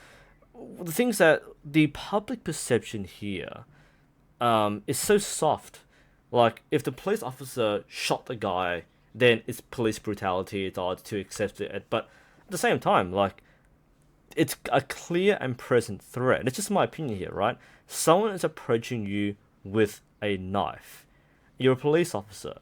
the things that the public perception here is so soft. Like if the police officer shot the guy, then it's police brutality. It's odd to accept it, but at the same time, like it's a clear and present threat. It's just my opinion here, right? Someone is approaching you with a knife. You're a police officer.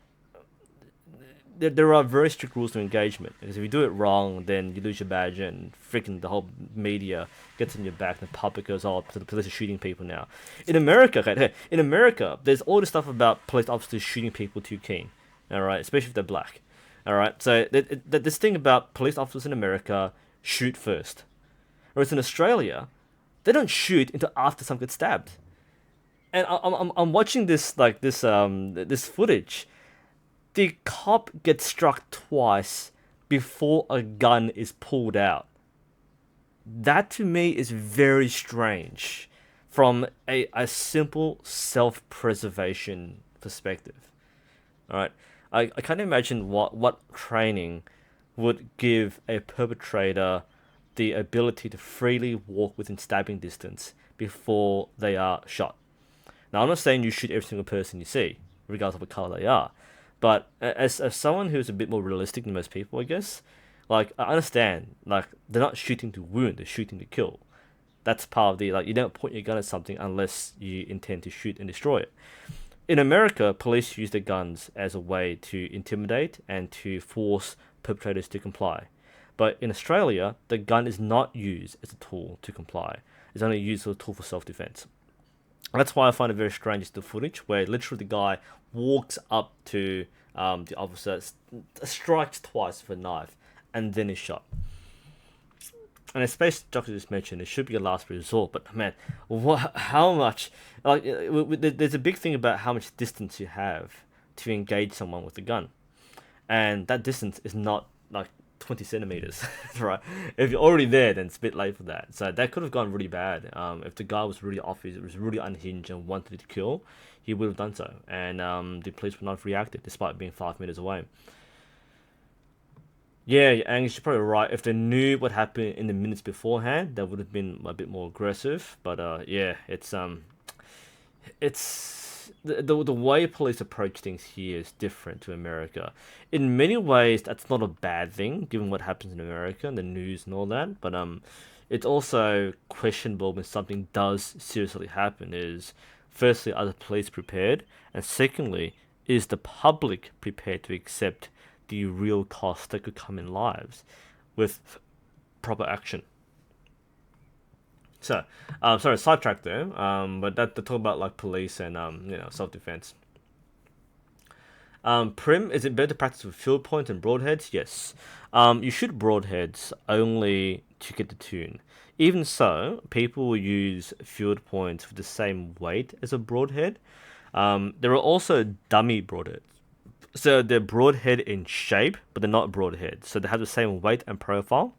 There are very strict rules of engagement, because if you do it wrong, then you lose your badge, and freaking the whole media gets in your back, and the public goes, "Oh, so the police are shooting people now." In America, okay, in America, there's all this stuff about police officers shooting people too keen, all right, especially if they're black, all right. So this thing about police officers in America shoot first, whereas in Australia, they don't shoot until after someone gets stabbed. And I'm watching this footage. The cop gets struck twice before a gun is pulled out. That to me is very strange from a simple self-preservation perspective. Alright? I can't imagine what training would give a perpetrator the ability to freely walk within stabbing distance before they are shot. Now, I'm not saying you shoot every single person you see, regardless of what color they are. But as someone who's a bit more realistic than most people, I guess, like I understand, like they're not shooting to wound, they're shooting to kill. That's part of the like you don't point your gun at something unless you intend to shoot and destroy it. In America, police use their guns as a way to intimidate and to force perpetrators to comply. But in Australia, the gun is not used as a tool to comply. It's only used as a tool for self-defense. That's why I find it very strange is the footage where literally the guy walks up to the officer, strikes twice with a knife, and then is shot. And as Space Doctor just mentioned, it should be a last resort. But man, how much? Like, there's a big thing about how much distance you have to engage someone with a gun, and that distance is not like 20 centimeters, right? If you're already there, then it's a bit late for that. So that could have gone really bad. If the guy was really off, it was really unhinged and wanted to kill, he would have done so, and the police would not have reacted despite being 5 meters away. Yeah, and you're probably right. If they knew what happened in the minutes beforehand, that would have been a bit more aggressive. But yeah, it's the way police approach things here is different to America. In many ways, that's not a bad thing, given what happens in America and the news and all that. But it's also questionable when something does seriously happen. Is firstly, are the police prepared, and secondly, is the public prepared to accept the real cost that could come in lives with proper action? So, sorry, sidetrack there. But that to talk about like police and self defense. Prim, is it better to practice with field points and broadheads? Yes. You shoot broadheads only to get the tune. Even so, people will use field points with the same weight as a broadhead. There are also dummy broadheads. So they're broadhead in shape, but they're not broadhead. So they have the same weight and profile.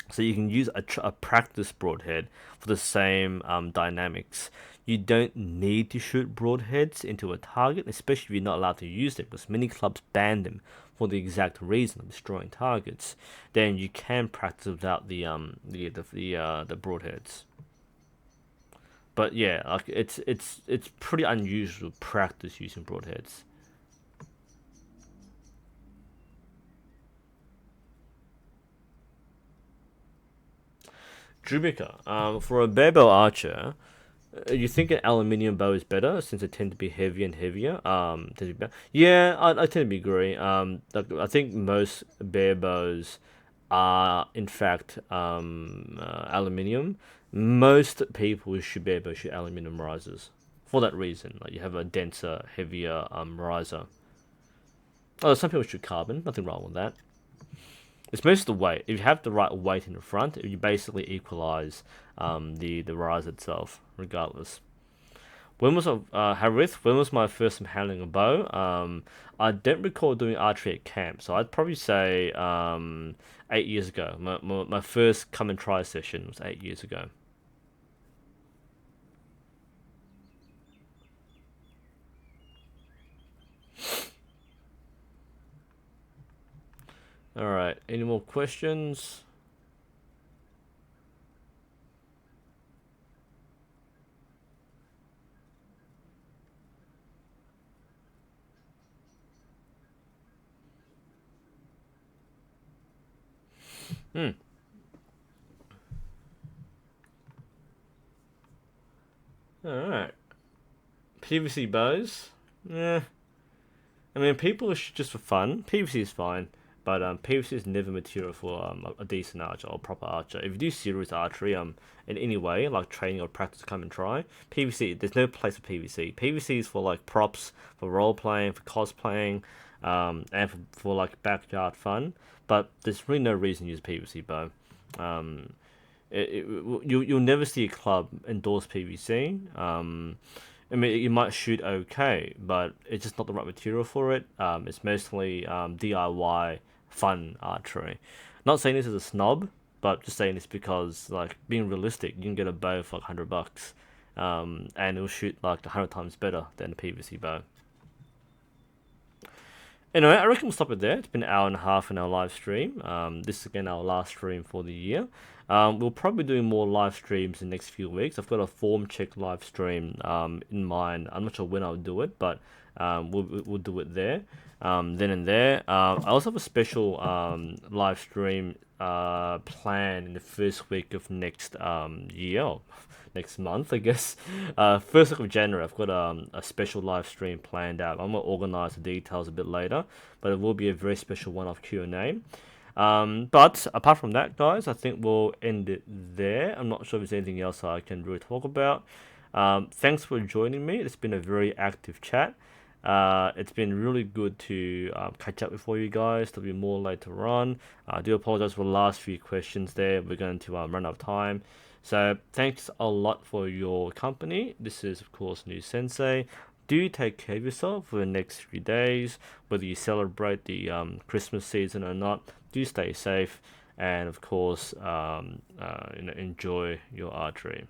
So you can use a practice broadhead for the same dynamics. You don't need to shoot broadheads into a target, especially if you're not allowed to use them, because many clubs ban them for the exact reason of destroying targets. Then you can practice without the broadheads. But yeah, like it's pretty unusual practice using broadheads. Drubica, for a barbell archer, you think an aluminium bow is better since they tend to be heavier and heavier? Yeah, I tend to agree. Like, I think most bear bows are in fact aluminium. Most people who shoot bear bows shoot aluminium risers for that reason. Like you have a denser, heavier riser. Oh, some people shoot carbon. Nothing wrong with that. It's most of the weight. If you have the right weight in the front, you basically equalize the rise itself, regardless. When was Harith? When was my first time handling a bow? I don't recall doing archery at camp, so I'd probably say 8 years ago. My first come and try session was 8 years ago. All right. Any more questions? Hmm. All right. PVC bows. Yeah. I mean, people should just for fun. PVC is fine, but PVC is never material for a decent archer or proper archer. If you do serious archery, in any way like training or practice, come and try PVC. There's no place for PVC. PVC is for like props, for role playing, for cosplaying, and for like backyard fun. But there's really no reason to use PVC bow. Um, you'll never see a club endorse PVC. I mean, you might shoot okay, but it's just not the right material for it. It's mostly DIY fun archery. Not saying this as a snob, but just saying this because, like, being realistic, you can get a bow for like $100, and it'll shoot like 100 times better than a PVC bow. Anyway, I reckon we'll stop it there. It's been an hour and a half in our live stream. This is again our last stream for the year. We'll probably do more live streams in the next few weeks. I've got a form check live stream in mind. I'm not sure when I'll do it, but we'll do it there. Then and there. I also have a special live stream plan in the first week of next year. Or next month, I guess. First week of January, I've got a special live stream planned out. I'm gonna organize the details a bit later, but it will be a very special one-off Q&A. But apart from that, guys, I think we'll end it there. I'm not sure if there's anything else I can really talk about. Thanks for joining me. It's been a very active chat. It's been really good to catch up with all you guys. There'll be more later on. I do apologize for the last few questions there. We're going to run out of time. So thanks a lot for your company. This is, of course, NUSensei. do take care of yourself for the next few days, whether you celebrate the Christmas season or not. Do stay safe, and of course, enjoy your archery.